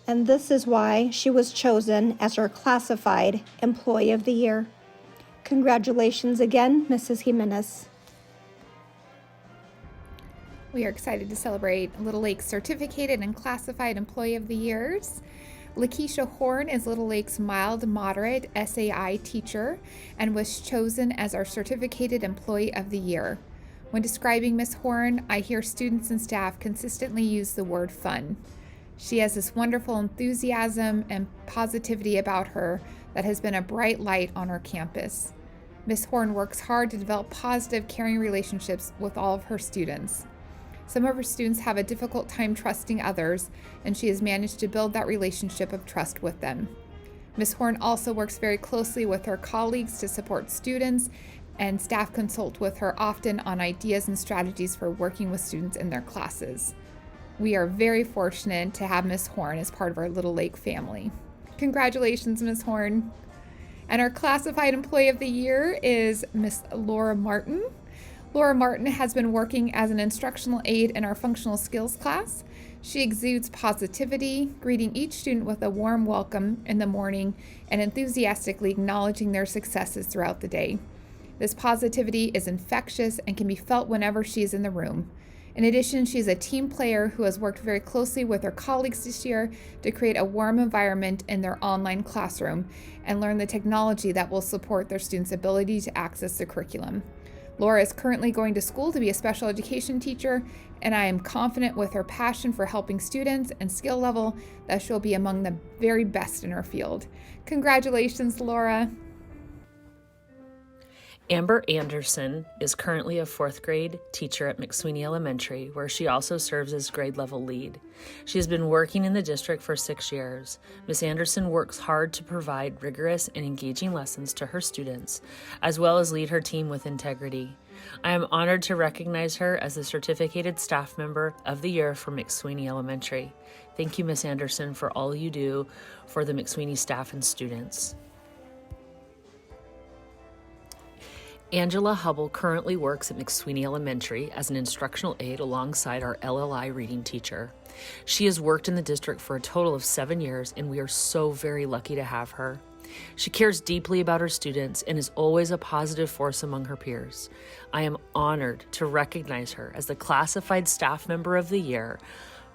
And this is why she was chosen as our classified Employee of the Year. Congratulations again, Mrs. Jimenez. We are excited to celebrate Little Lake's Certificated and Classified Employee of the Years. Lakeisha Horn is Little Lake's mild moderate SAI teacher and was chosen as our Certificated Employee of the Year. When describing Miss Horn, I hear students and staff consistently use the word fun. She has this wonderful enthusiasm and positivity about her that has been a bright light on our campus. Miss Horn works hard to develop positive, caring relationships with all of her students. Some of her students have a difficult time trusting others, and she has managed to build that relationship of trust with them. Ms. Horn also works very closely with her colleagues to support students, and staff consult with her often on ideas and strategies for working with students in their classes. We are very fortunate to have Ms. Horn as part of our Little Lake family. Congratulations, Ms. Horn. And our Classified Employee of the Year is Miss Laura Martin. Laura Martin has been working as an instructional aide in our functional skills class. She exudes positivity, greeting each student with a warm welcome in the morning and enthusiastically acknowledging their successes throughout the day. This positivity is infectious and can be felt whenever she is in the room. In addition, she is a team player who has worked very closely with her colleagues this year to create a warm environment in their online classroom and learn the technology that will support their students' ability to access the curriculum. Laura is currently going to school to be a special education teacher, and I am confident with her passion for helping students and skill level that she'll be among the very best in her field. Congratulations, Laura. Amber Anderson is currently a 4th grade teacher at McSweeney Elementary, where she also serves as grade level lead. She has been working in the district for 6 years. Ms. Anderson works hard to provide rigorous and engaging lessons to her students, as well as lead her team with integrity. I am honored to recognize her as the Certificated Staff Member of the Year for McSweeney Elementary. Thank you, Ms. Anderson, for all you do for the McSweeney staff and students. Angela Hubble currently works at McSweeney Elementary as an instructional aide alongside our LLI reading teacher. She has worked in the district for a total of 7 years, and we are so very lucky to have her. She cares deeply about her students and is always a positive force among her peers. I am honored to recognize her as the Classified Staff Member of the Year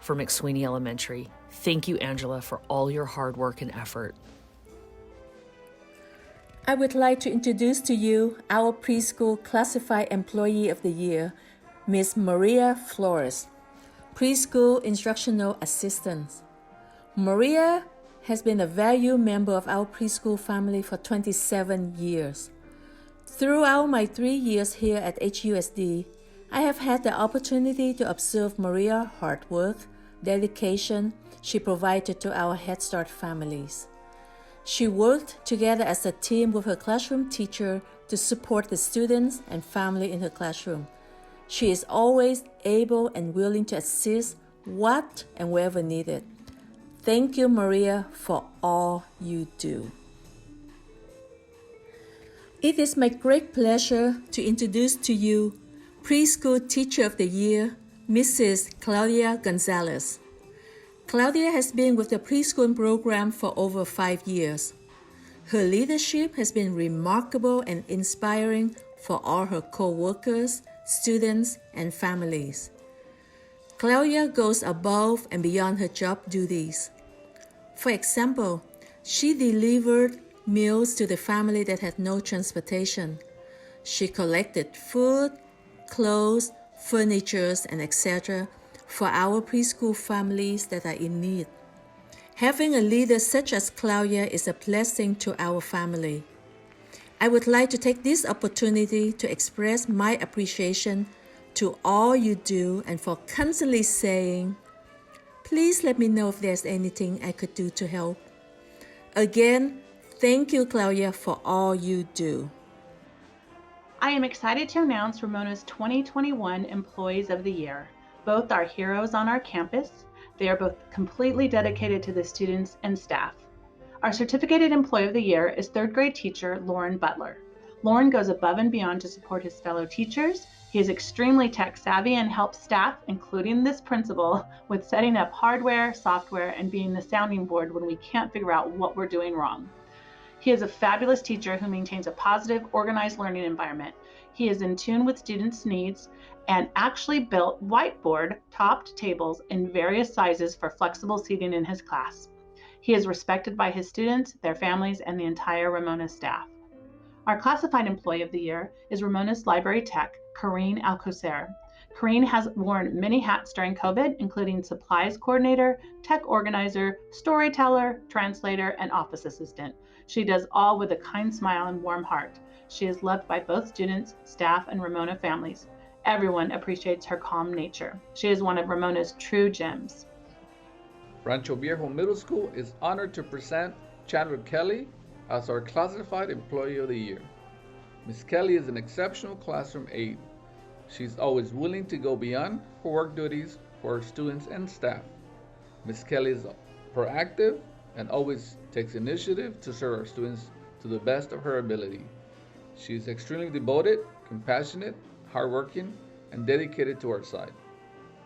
for McSweeney Elementary. Thank you, Angela, for all your hard work and effort. I would like to introduce to you our Preschool Classified Employee of the Year, Ms. Maria Flores, Preschool Instructional Assistant. Maria has been a valued member of our preschool family for 27 years. Throughout my 3 years here at HUSD, I have had the opportunity to observe Maria's hard work, dedication she provided to our Head Start families. She worked together as a team with her classroom teacher to support the students and family in her classroom. She is always able and willing to assist what and wherever needed. Thank you, Maria, for all you do. It is my great pleasure to introduce to you Preschool Teacher of the Year, Mrs. Claudia Gonzalez. Claudia has been with the preschool program for over 5 years. Her leadership has been remarkable and inspiring for all her co-workers, students, and families. Claudia goes above and beyond her job duties. For example, she delivered meals to the family that had no transportation. She collected food, clothes, furniture, and etc. for our preschool families that are in need. Having a leader such as Claudia is a blessing to our family. I would like to take this opportunity to express my appreciation to all you do and for constantly saying, please let me know if there's anything I could do to help. Again, thank you, Claudia, for all you do. I am excited to announce Ramona's 2021 Employees of the Year. Both are heroes on our campus. They are both completely dedicated to the students and staff. Our certificated Employee of the Year is third grade teacher Lauren Butler. Lauren goes above and beyond to support his fellow teachers. He is extremely tech savvy and helps staff, including this principal, with setting up hardware, software, and being the sounding board when we can't figure out what we're doing wrong. He is a fabulous teacher who maintains a positive, organized learning environment. He is in tune with students' needs and actually built whiteboard topped tables in various sizes for flexible seating in his class. He is respected by his students, their families, and the entire Ramona staff. Our classified Employee of the Year is Ramona's Library Tech, Karine Alcocer. Karine has worn many hats during COVID, including supplies coordinator, tech organizer, storyteller, translator, and office assistant. She does all with a kind smile and warm heart. She is loved by both students, staff, and Ramona families. Everyone appreciates her calm nature. She is one of Ramona's true gems. Rancho Viejo Middle School is honored to present Chandler Kelly as our Classified Employee of the Year. Ms. Kelly is an exceptional classroom aide. She's always willing to go beyond her work duties for her students and staff. Ms. Kelly is proactive and always takes initiative to serve our students to the best of her ability. She is extremely devoted, compassionate, hardworking, and dedicated to our side.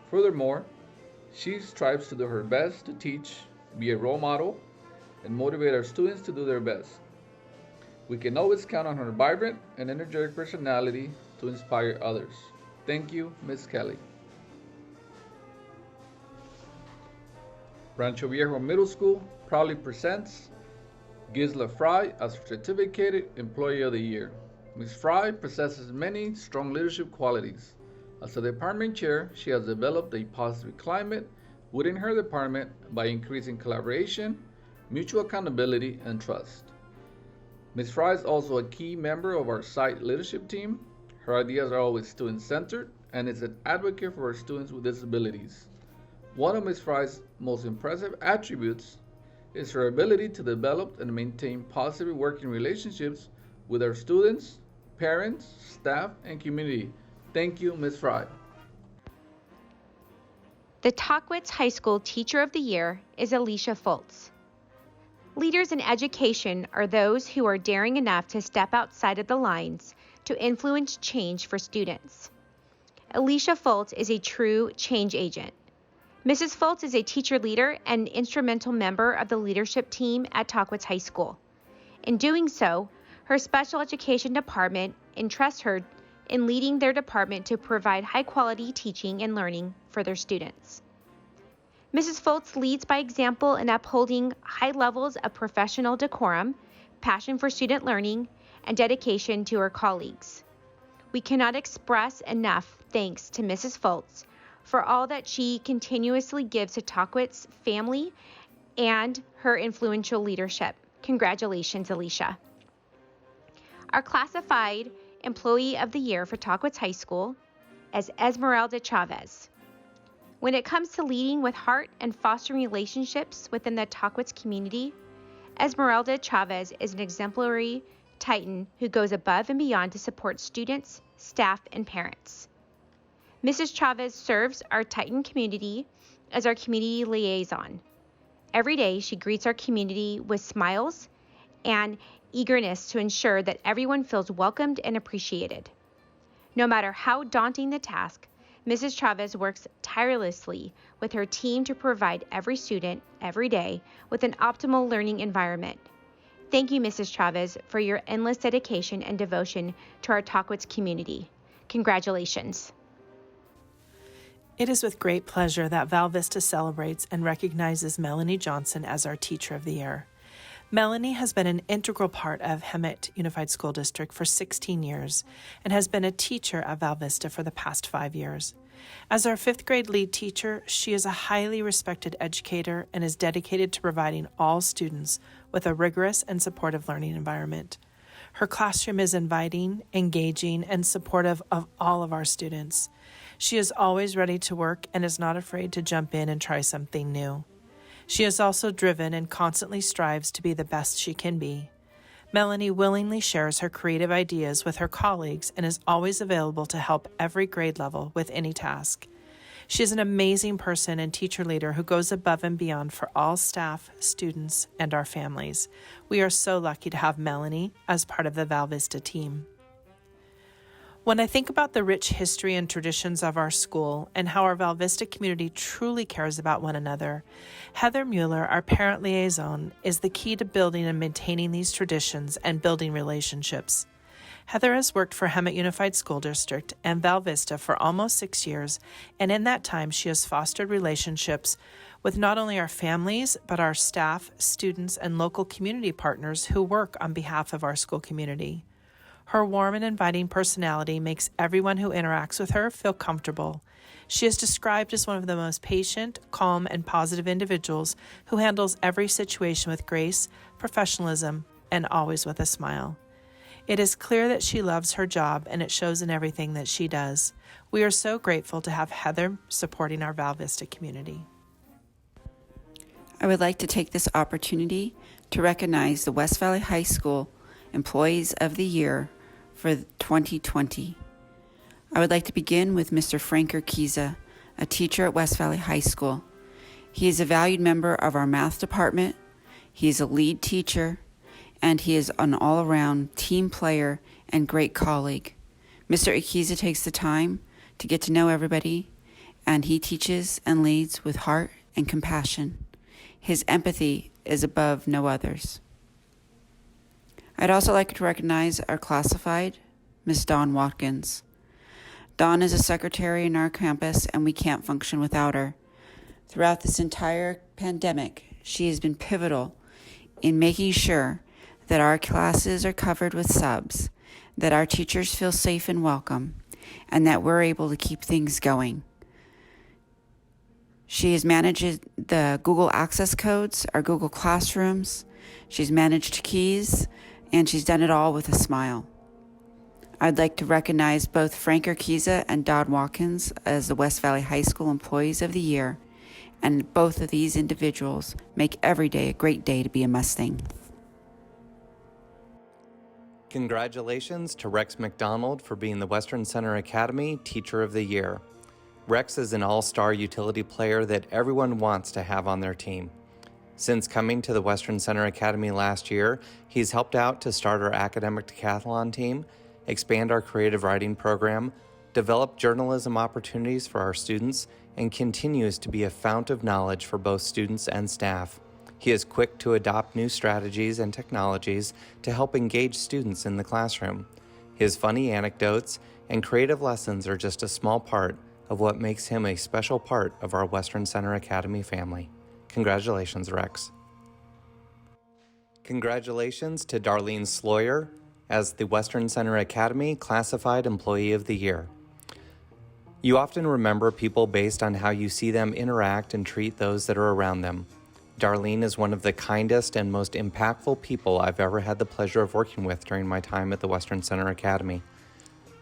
Furthermore, she strives to do her best to teach, be a role model, and motivate our students to do their best. We can always count on her vibrant and energetic personality to inspire others. Thank you, Ms. Kelly. Rancho Viejo Middle School proudly presents Gisela Fry as Certificated Employee of the Year. Ms. Fry possesses many strong leadership qualities. As a department chair, she has developed a positive climate within her department by increasing collaboration, mutual accountability, and trust. Ms. Fry is also a key member of our site leadership team. Her ideas are always student-centered and is an advocate for our students with disabilities. One of Ms. Fry's most impressive attributes is her ability to develop and maintain positive working relationships with our students, parents, staff, and community. Thank you, Ms. Fry. The Tahquitz High School Teacher of the Year is Alicia Fultz. Leaders in education are those who are daring enough to step outside of the lines to influence change for students. Alicia Fultz is a true change agent. Mrs. Fultz is a teacher leader and instrumental member of the leadership team at Tahquitz High School. In doing so, her special education department entrusts her in leading their department to provide high-quality teaching and learning for their students. Mrs. Fultz leads by example in upholding high levels of professional decorum, passion for student learning, and dedication to her colleagues. We cannot express enough thanks to Mrs. Fultz for all that she continuously gives to Tahquitz family and her influential leadership. Congratulations, Alicia. Our classified Employee of the Year for Tahquitz High School is Esmeralda Chavez. When it comes to leading with heart and fostering relationships within the Tahquitz community, Esmeralda Chavez is an exemplary Titan who goes above and beyond to support students, staff, and parents. Mrs. Chavez serves our Titan community as our community liaison. Every day, she greets our community with smiles and eagerness to ensure that everyone feels welcomed and appreciated. No matter how daunting the task, Mrs. Chavez works tirelessly with her team to provide every student, every day, with an optimal learning environment. Thank you, Mrs. Chavez, for your endless dedication and devotion to our Tahquitz community. Congratulations. It is with great pleasure that Val Vista celebrates and recognizes Melanie Johnson as our Teacher of the Year. Melanie has been an integral part of Hemet Unified School District for 16 years and has been a teacher at Val Vista for the past 5 years. As our 5th grade lead teacher, she is a highly respected educator and is dedicated to providing all students with a rigorous and supportive learning environment. Her classroom is inviting, engaging, and supportive of all of our students. She is always ready to work and is not afraid to jump in and try something new. She is also driven and constantly strives to be the best she can be. Melanie willingly shares her creative ideas with her colleagues and is always available to help every grade level with any task. She is an amazing person and teacher leader who goes above and beyond for all staff, students, and our families. We are so lucky to have Melanie as part of the Val Vista team. When I think about the rich history and traditions of our school and how our Val Vista community truly cares about one another, Heather Mueller, our parent liaison, is the key to building and maintaining these traditions and building relationships. Heather has worked for Hemet Unified School District and Val Vista for almost 6 years, and in that time she has fostered relationships with not only our families, but our staff, students, and local community partners who work on behalf of our school community. Her warm and inviting personality makes everyone who interacts with her feel comfortable. She is described as one of the most patient, calm, and positive individuals who handles every situation with grace, professionalism, and always with a smile. It is clear that she loves her job, and it shows in everything that she does. We are so grateful to have Heather supporting our Val Vista community. I would like to take this opportunity to recognize the West Valley High School Employees of the Year for 2020. I would like to begin with Mr. Frank Urquiza, a teacher at West Valley High School. He is a valued member of our math department, he is a lead teacher, and he is an all-around team player and great colleague. Mr. Urquiza takes the time to get to know everybody, and he teaches and leads with heart and compassion. His empathy is above no others. I'd also like to recognize our classified, Ms. Don Watkins. Dawn is a secretary in our campus, and we can't function without her. Throughout this entire pandemic, she has been pivotal in making sure that our classes are covered with subs, that our teachers feel safe and welcome, and that we're able to keep things going. She has managed the Google Access codes, our Google Classrooms. She's managed keys, and she's done it all with a smile. I'd like to recognize both Frank Urquiza and Don Watkins as the West Valley High School Employees of the Year, and both of these individuals make every day a great day to be a Mustang. Congratulations to Rex McDonald for being the Western Center Academy Teacher of the Year. Rex is an all-star utility player that everyone wants to have on their team. Since coming to the Western Center Academy last year, he's helped out to start our academic decathlon team, expand our creative writing program, develop journalism opportunities for our students, and continues to be a fount of knowledge for both students and staff. He is quick to adopt new strategies and technologies to help engage students in the classroom. His funny anecdotes and creative lessons are just a small part of what makes him a special part of our Western Center Academy family. Congratulations, Rex. Congratulations to Darlene Sloyer as the Western Center Academy Classified Employee of the Year. You often remember people based on how you see them interact and treat those that are around them. Darlene is one of the kindest and most impactful people I've ever had the pleasure of working with during my time at the Western Center Academy.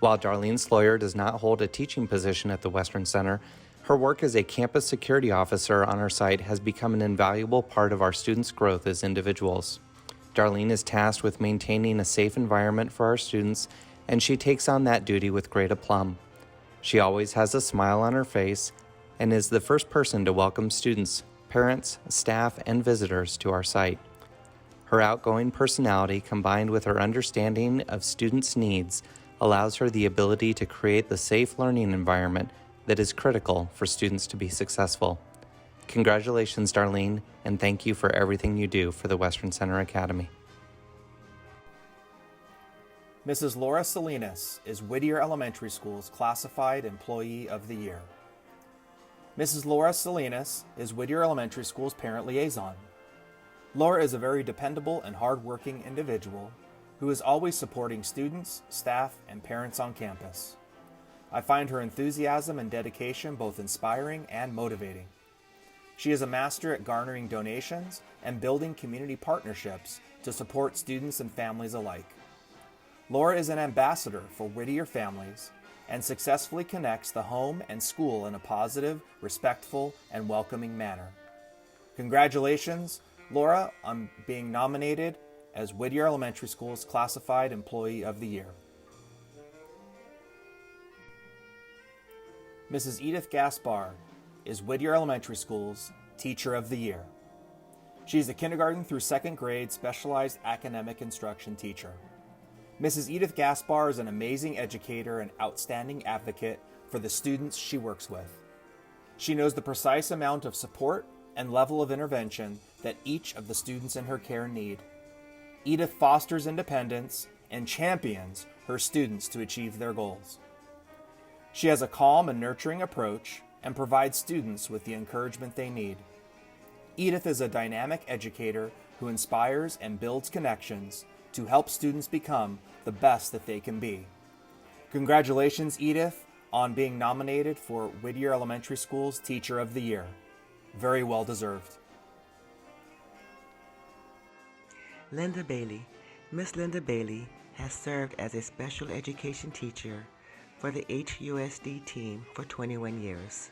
While Darlene Sloyer does not hold a teaching position at the Western Center, her work as a campus security officer on our site has become an invaluable part of our students' growth as individuals. Darlene is tasked with maintaining a safe environment for our students, and she takes on that duty with great aplomb. She always has a smile on her face and is the first person to welcome students, parents, staff, and visitors to our site. Her outgoing personality combined with her understanding of students' needs allows her the ability to create the safe learning environment that is critical for students to be successful. Congratulations, Darlene, and thank you for everything you do for the Western Center Academy. Mrs. Laura Salinas is Whittier Elementary School's Classified Employee of the Year. Mrs. Laura Salinas is Whittier Elementary School's Parent Liaison. Laura is a very dependable and hard-working individual who is always supporting students, staff, and parents on campus. I find her enthusiasm and dedication both inspiring and motivating. She is a master at garnering donations and building community partnerships to support students and families alike. Laura is an ambassador for Whittier families and successfully connects the home and school in a positive, respectful, and welcoming manner. Congratulations, Laura, on being nominated as Whittier Elementary School's Classified Employee of the Year. Mrs. Edith Gaspar is Whittier Elementary School's Teacher of the Year. She is a kindergarten through second grade specialized academic instruction teacher. Mrs. Edith Gaspar is an amazing educator and outstanding advocate for the students she works with. She knows the precise amount of support and level of intervention that each of the students in her care need. Edith fosters independence and champions her students to achieve their goals. She has a calm and nurturing approach and provides students with the encouragement they need. Edith is a dynamic educator who inspires and builds connections to help students become the best that they can be. Congratulations, Edith, on being nominated for Whittier Elementary School's Teacher of the Year. Very well deserved. Linda Bailey. Miss Linda Bailey has served as a special education teacher for the HUSD team for 21 years.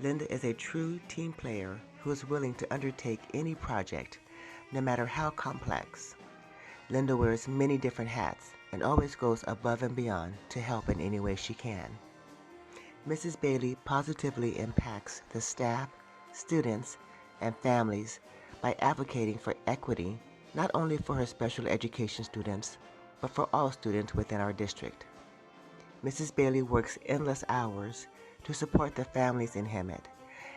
Linda is a true team player who is willing to undertake any project, no matter how complex. Linda wears many different hats and always goes above and beyond to help in any way she can. Mrs. Bailey positively impacts the staff, students, and families by advocating for equity, not only for her special education students, but for all students within our district. Mrs. Bailey works endless hours to support the families in Hemet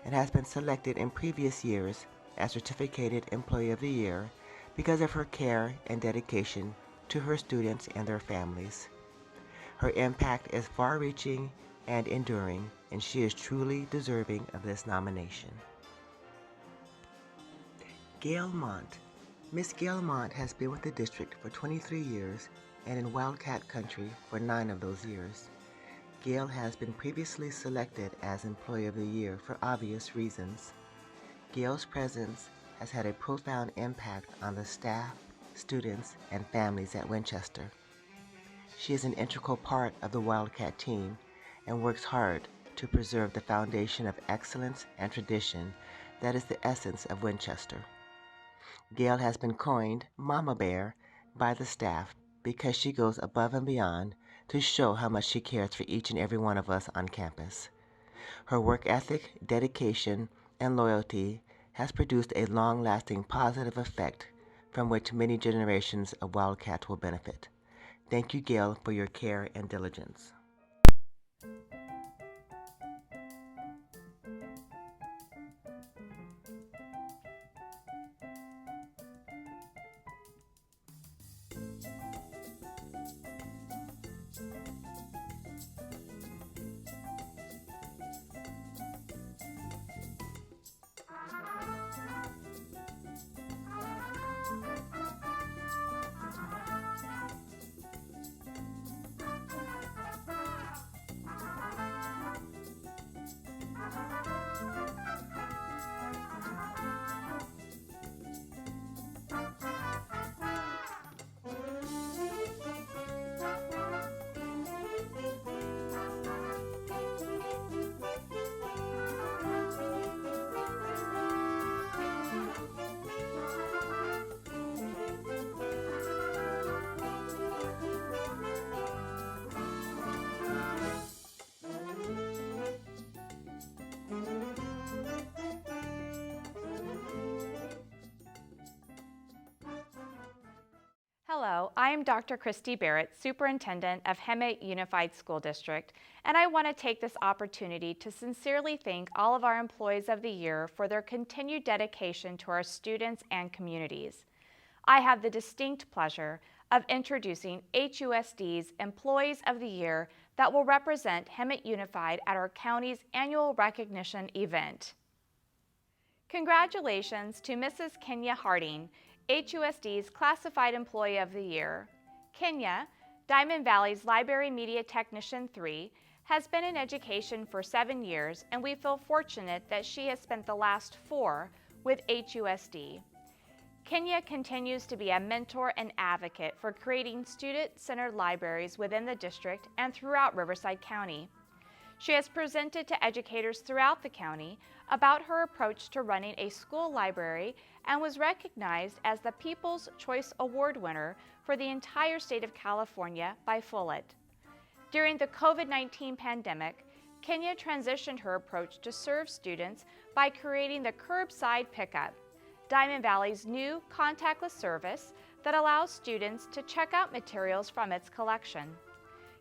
and has been selected in previous years as Certificated Employee of the Year because of her care and dedication to her students and their families. Her impact is far-reaching and enduring, and she is truly deserving of this nomination. Gail Mont. Miss Gail Mont has been with the district for 23 years and in Wildcat Country for 9 of those years. Gail has been previously selected as Employee of the Year for obvious reasons. Gail's presence has had a profound impact on the staff, students, and families at Winchester. She is an integral part of the Wildcat team and works hard to preserve the foundation of excellence and tradition that is the essence of Winchester. Gail has been coined Mama Bear by the staff because she goes above and beyond to show how much she cares for each and every one of us on campus. Her work ethic, dedication, and loyalty has produced a long-lasting positive effect from which many generations of Wildcats will benefit. Thank you, Gail, for your care and diligence. Hello, I am Dr. Christie Barrett, Superintendent of Hemet Unified School District, and I want to take this opportunity to sincerely thank all of our Employees of the Year for their continued dedication to our students and communities. I have the distinct pleasure of introducing HUSD's Employees of the Year that will represent Hemet Unified at our county's annual recognition event. Congratulations to Mrs. Kenya Harding, HUSD's Classified Employee of the Year. Kenya, Diamond Valley's Library Media Technician 3, has been in education for 7 years, and we feel fortunate that she has spent the last 4 with HUSD. Kenya continues to be a mentor and advocate for creating student-centered libraries within the district and throughout Riverside County. She has presented to educators throughout the county about her approach to running a school library and was recognized as the People's Choice Award winner for the entire state of California by Follett. During the COVID-19 pandemic, Kenya transitioned her approach to serve students by creating the Curbside Pickup, Diamond Valley's new contactless service that allows students to check out materials from its collection.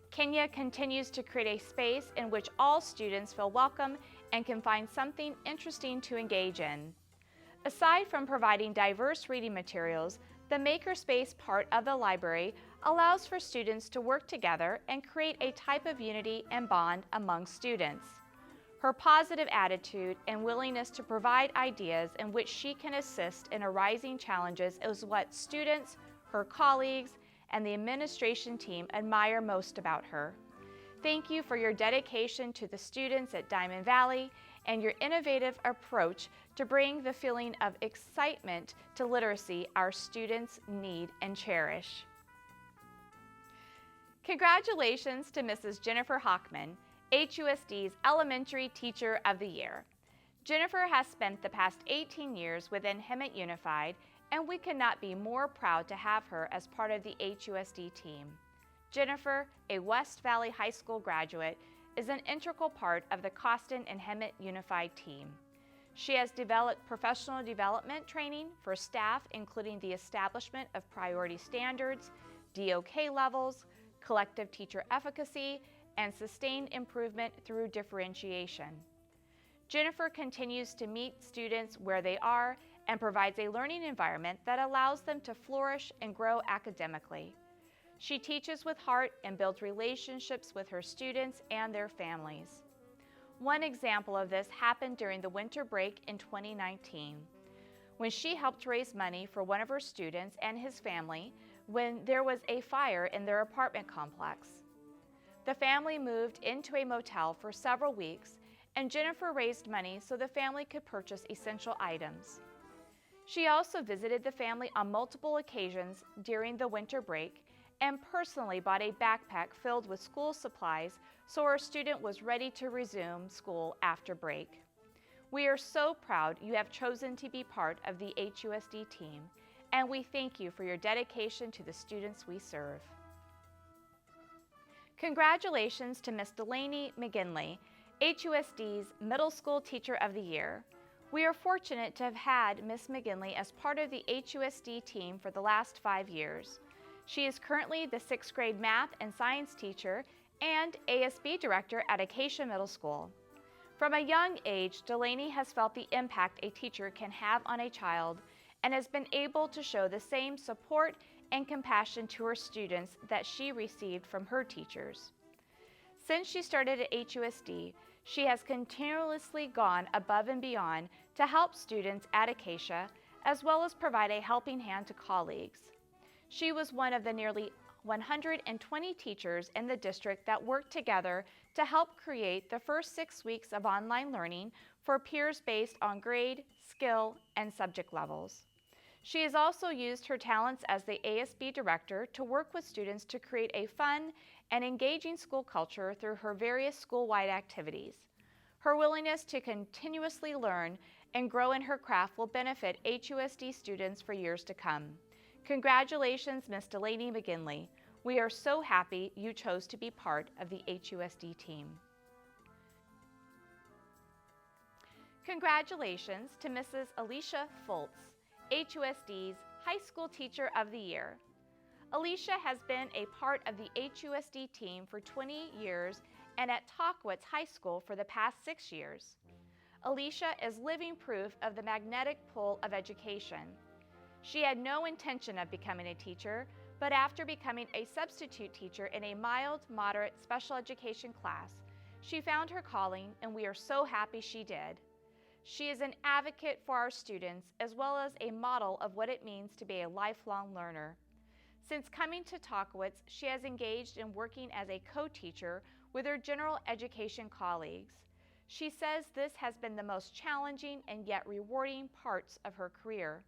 Kenya continues to create a space in which all students feel welcome and can find something interesting to engage in. Aside from providing diverse reading materials, the Makerspace part of the library allows for students to work together and create a type of unity and bond among students. Her positive attitude and willingness to provide ideas in which she can assist in arising challenges is what students, her colleagues, and the administration team admire most about her. Thank you for your dedication to the students at Diamond Valley and your innovative approach to bring the feeling of excitement to literacy our students need and cherish. Congratulations to Mrs. Jennifer Hochman, HUSD's Elementary Teacher of the Year. Jennifer has spent the past 18 years within Hemet Unified, and we could not be more proud to have her as part of the HUSD team. Jennifer, a West Valley High School graduate, is an integral part of the Costin and Hemet Unified team. She has developed professional development training for staff, including the establishment of priority standards, DOK levels, collective teacher efficacy, and sustained improvement through differentiation. Jennifer continues to meet students where they are and provides a learning environment that allows them to flourish and grow academically. She teaches with heart and builds relationships with her students and their families. One example of this happened during the winter break in 2019, when she helped raise money for one of her students and his family when there was a fire in their apartment complex. The family moved into a motel for several weeks, and Jennifer raised money so the family could purchase essential items. She also visited the family on multiple occasions during the winter break and personally bought a backpack filled with school supplies so her student was ready to resume school after break. We are so proud you have chosen to be part of the HUSD team, and we thank you for your dedication to the students we serve. Congratulations to Ms. Delaney Mcginley, HUSD's Middle School Teacher of the Year. We are fortunate to have had Ms. Mcginley as part of the HUSD team for the last 5 years. She is currently the 6th grade math and science teacher and ASB director at Acacia Middle School. From a young age, Delaney has felt the impact a teacher can have on a child and has been able to show the same support and compassion to her students that she received from her teachers. Since she started at HUSD, she has continuously gone above and beyond to help students at Acacia, as well as provide a helping hand to colleagues. She was one of the nearly 120 teachers in the district that worked together to help create the first 6 weeks of online learning for peers based on grade, skill, and subject levels. She has also used her talents as the ASB director to work with students to create a fun and engaging school culture through her various school-wide activities. Her willingness to continuously learn and grow in her craft will benefit HUSD students for years to come. Congratulations, Ms. Delaney Mcginley. We are so happy you chose to be part of the HUSD team. Congratulations to Mrs. Alicia Fultz, HUSD's High School Teacher of the Year. Alicia has been a part of the HUSD team for 20 years and at Tockwitz High School for the past 6 years. Alicia is living proof of the magnetic pull of education. She had no intention of becoming a teacher, but after becoming a substitute teacher in a mild, moderate special education class, she found her calling, and we are so happy she did. She is an advocate for our students as well as a model of what it means to be a lifelong learner. Since coming to Tockwitz, she has engaged in working as a co-teacher with her general education colleagues. She says this has been the most challenging and yet rewarding parts of her career.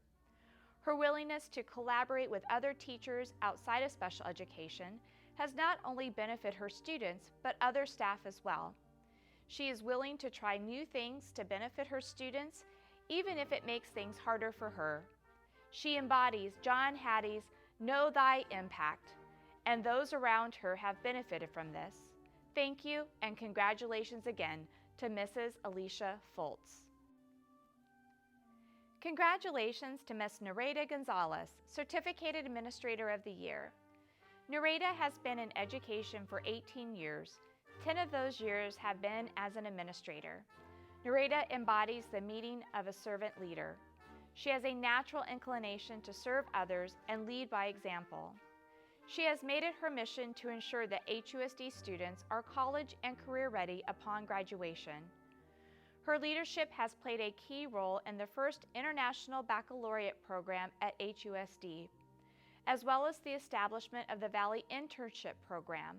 Her willingness to collaborate with other teachers outside of special education has not only benefited her students, but other staff as well. She is willing to try new things to benefit her students, even if it makes things harder for her. She embodies John Hattie's "Know Thy Impact," and those around her have benefited from this. Thank you, and congratulations again to Mrs. Alicia Fultz. Congratulations to Ms. Nareda Gonzalez, Certificated Administrator of the Year. Nareda has been in education for 18 years. 10 of those years have been as an administrator. Nareda embodies the meaning of a servant leader. She has a natural inclination to serve others and lead by example. She has made it her mission to ensure that HUSD students are college and career ready upon graduation. Her leadership has played a key role in the first International Baccalaureate program at HUSD, as well as the establishment of the Valley Internship Program,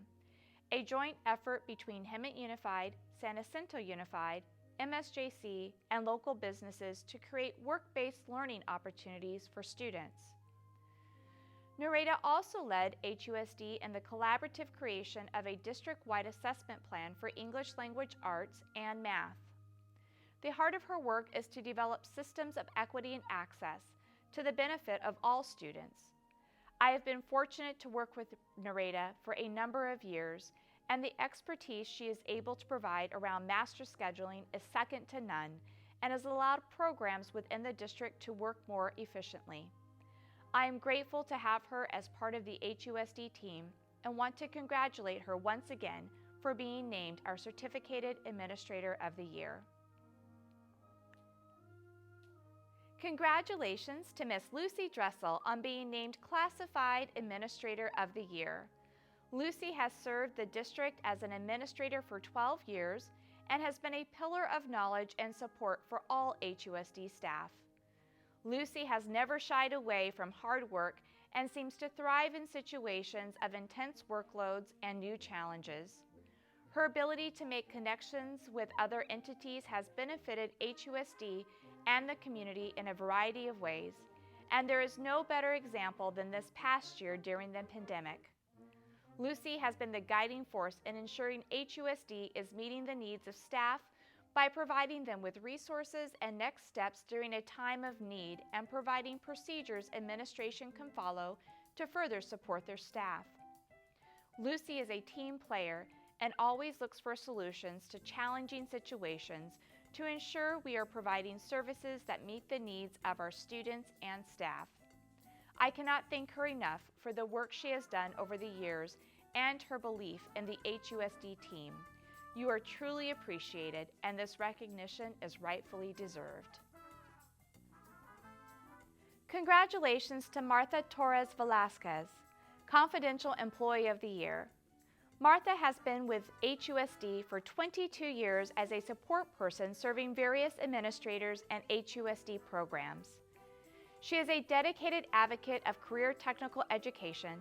a joint effort between Hemet Unified, San Jacinto Unified, MSJC, and local businesses to create work-based learning opportunities for students. Nareda also led HUSD in the collaborative creation of a district-wide assessment plan for English language arts and math. The heart of her work is to develop systems of equity and access to the benefit of all students. I have been fortunate to work with Nareda for a number of years, and the expertise she is able to provide around master scheduling is second to none and has allowed programs within the district to work more efficiently. I am grateful to have her as part of the HUSD team and want to congratulate her once again for being named our Certificated Administrator of the Year. Congratulations to Miss Lucy Dressel on being named Classified Administrator of the Year. Lucy has served the district as an administrator for 12 years and has been a pillar of knowledge and support for all HUSD staff. Lucy has never shied away from hard work and seems to thrive in situations of intense workloads and new challenges. Her ability to make connections with other entities has benefited HUSD and the community in a variety of ways, and there is no better example than this past year during the pandemic. Lucy has been the guiding force in ensuring HUSD is meeting the needs of staff by providing them with resources and next steps during a time of need and providing procedures administration can follow to further support their staff. Lucy is a team player and always looks for solutions to challenging situations to ensure we are providing services that meet the needs of our students and staff. I cannot thank her enough for the work she has done over the years and her belief in the HUSD team. You are truly appreciated, and this recognition is rightfully deserved. Congratulations to Martha Torres Velasquez, Confidential Employee of the Year. Martha has been with HUSD for 22 years as a support person serving various administrators and HUSD programs. She is a dedicated advocate of career technical education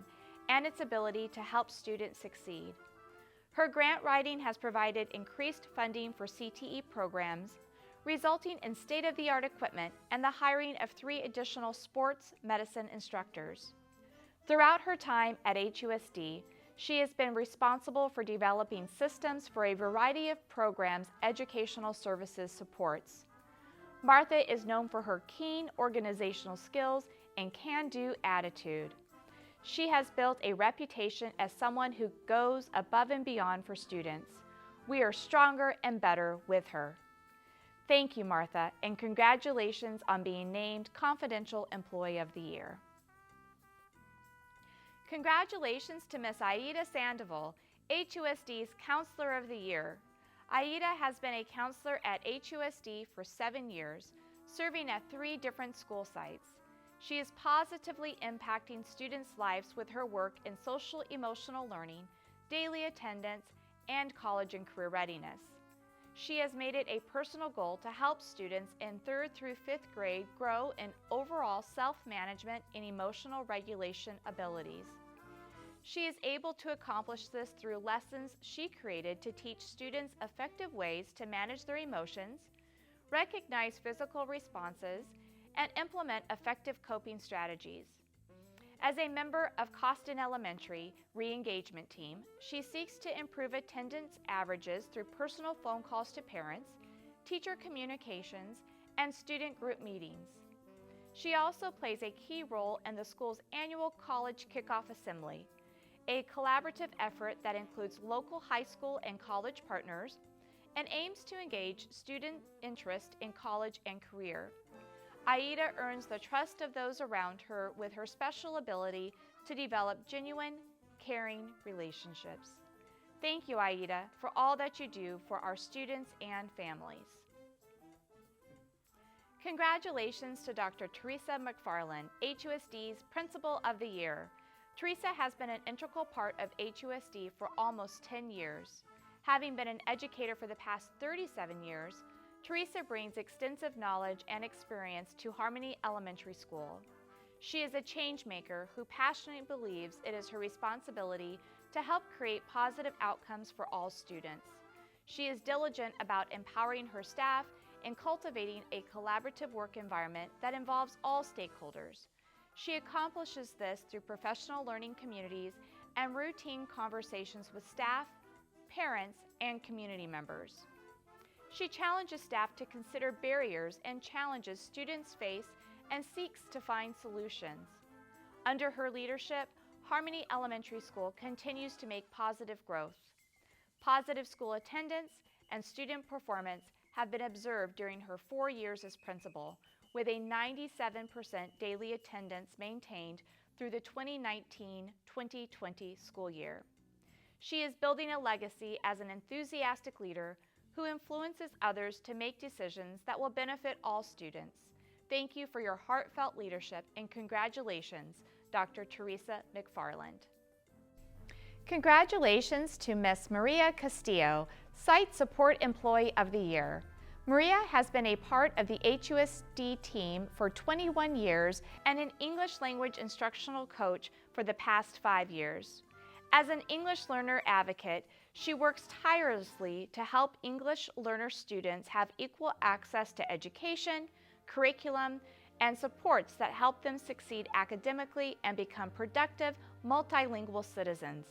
and its ability to help students succeed. Her grant writing has provided increased funding for CTE programs, resulting in state-of-the-art equipment and the hiring of 3 additional sports medicine instructors. Throughout her time at HUSD, she has been responsible for developing systems for a variety of programs educational services supports. Martha is known for her keen organizational skills and can-do attitude. She has built a reputation as someone who goes above and beyond for students. We are stronger and better with her. Thank you, Martha, and congratulations on being named Confidential Employee of the Year. Congratulations to Miss Aida Sandoval, HUSD's Counselor of the Year. Aida has been a counselor at HUSD for 7 years, serving at 3 different school sites. She is positively impacting students' lives with her work in social-emotional learning, daily attendance, and college and career readiness. She has made it a personal goal to help students in 3rd through 5th grade grow in overall self-management and emotional regulation abilities. She is able to accomplish this through lessons she created to teach students effective ways to manage their emotions, recognize physical responses, and implement effective coping strategies. As a member of Costin Elementary re-engagement team, she seeks to improve attendance averages through personal phone calls to parents, teacher communications, and student group meetings. She also plays a key role in the school's annual College Kickoff Assembly, a collaborative effort that includes local high school and college partners and aims to engage student interest in college and career. Aida earns the trust of those around her with her special ability to develop genuine, caring relationships. Thank you, Aida, for all that you do for our students and families. Congratulations to Dr. Teresa McFarland, HUSD's Principal of the Year. Teresa has been an integral part of HUSD for almost 10 years. Having been an educator for the past 37 years, Teresa brings extensive knowledge and experience to Harmony Elementary School. She is a change maker who passionately believes it is her responsibility to help create positive outcomes for all students. She is diligent about empowering her staff and cultivating a collaborative work environment that involves all stakeholders. She accomplishes this through professional learning communities and routine conversations with staff, parents, and community members. She challenges staff to consider barriers and challenges students face and seeks to find solutions. Under her leadership, Harmony Elementary School continues to make positive growth. Positive school attendance and student performance have been observed during her 4 years as principal, with a 97% daily attendance maintained through the 2019-2020 school year. She is building a legacy as an enthusiastic leader who influences others to make decisions that will benefit all students. Thank you for your heartfelt leadership and congratulations, Dr. Teresa McFarland. Congratulations to Miss Maria Castillo, Site Support Employee of the Year. Maria has been a part of the HUSD team for 21 years and an English language instructional coach for the past 5 years. As an English learner advocate, she works tirelessly to help English learner students have equal access to education, curriculum, and supports that help them succeed academically and become productive, multilingual citizens.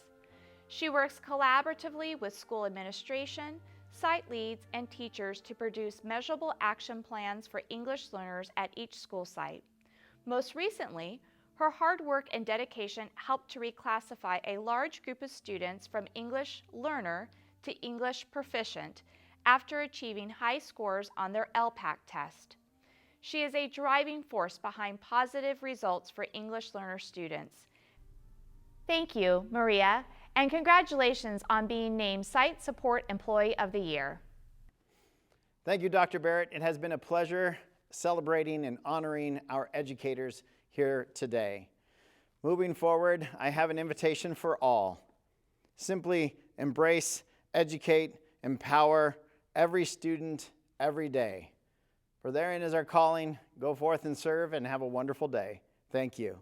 She works collaboratively with school administration, site leads, and teachers to produce measurable action plans for English learners at each school site. Most recently, her hard work and dedication helped to reclassify a large group of students from English learner to English proficient after achieving high scores on their LPAC test. She is a driving force behind positive results for English learner students. Thank you, Maria, and congratulations on being named Site Support Employee of the Year. Thank you, Dr. Barrett. It has been a pleasure celebrating and honoring our educators here today. Moving forward, I have an invitation for all. Simply embrace, educate, empower every student every day. For therein is our calling. Go forth and serve and have a wonderful day. Thank you.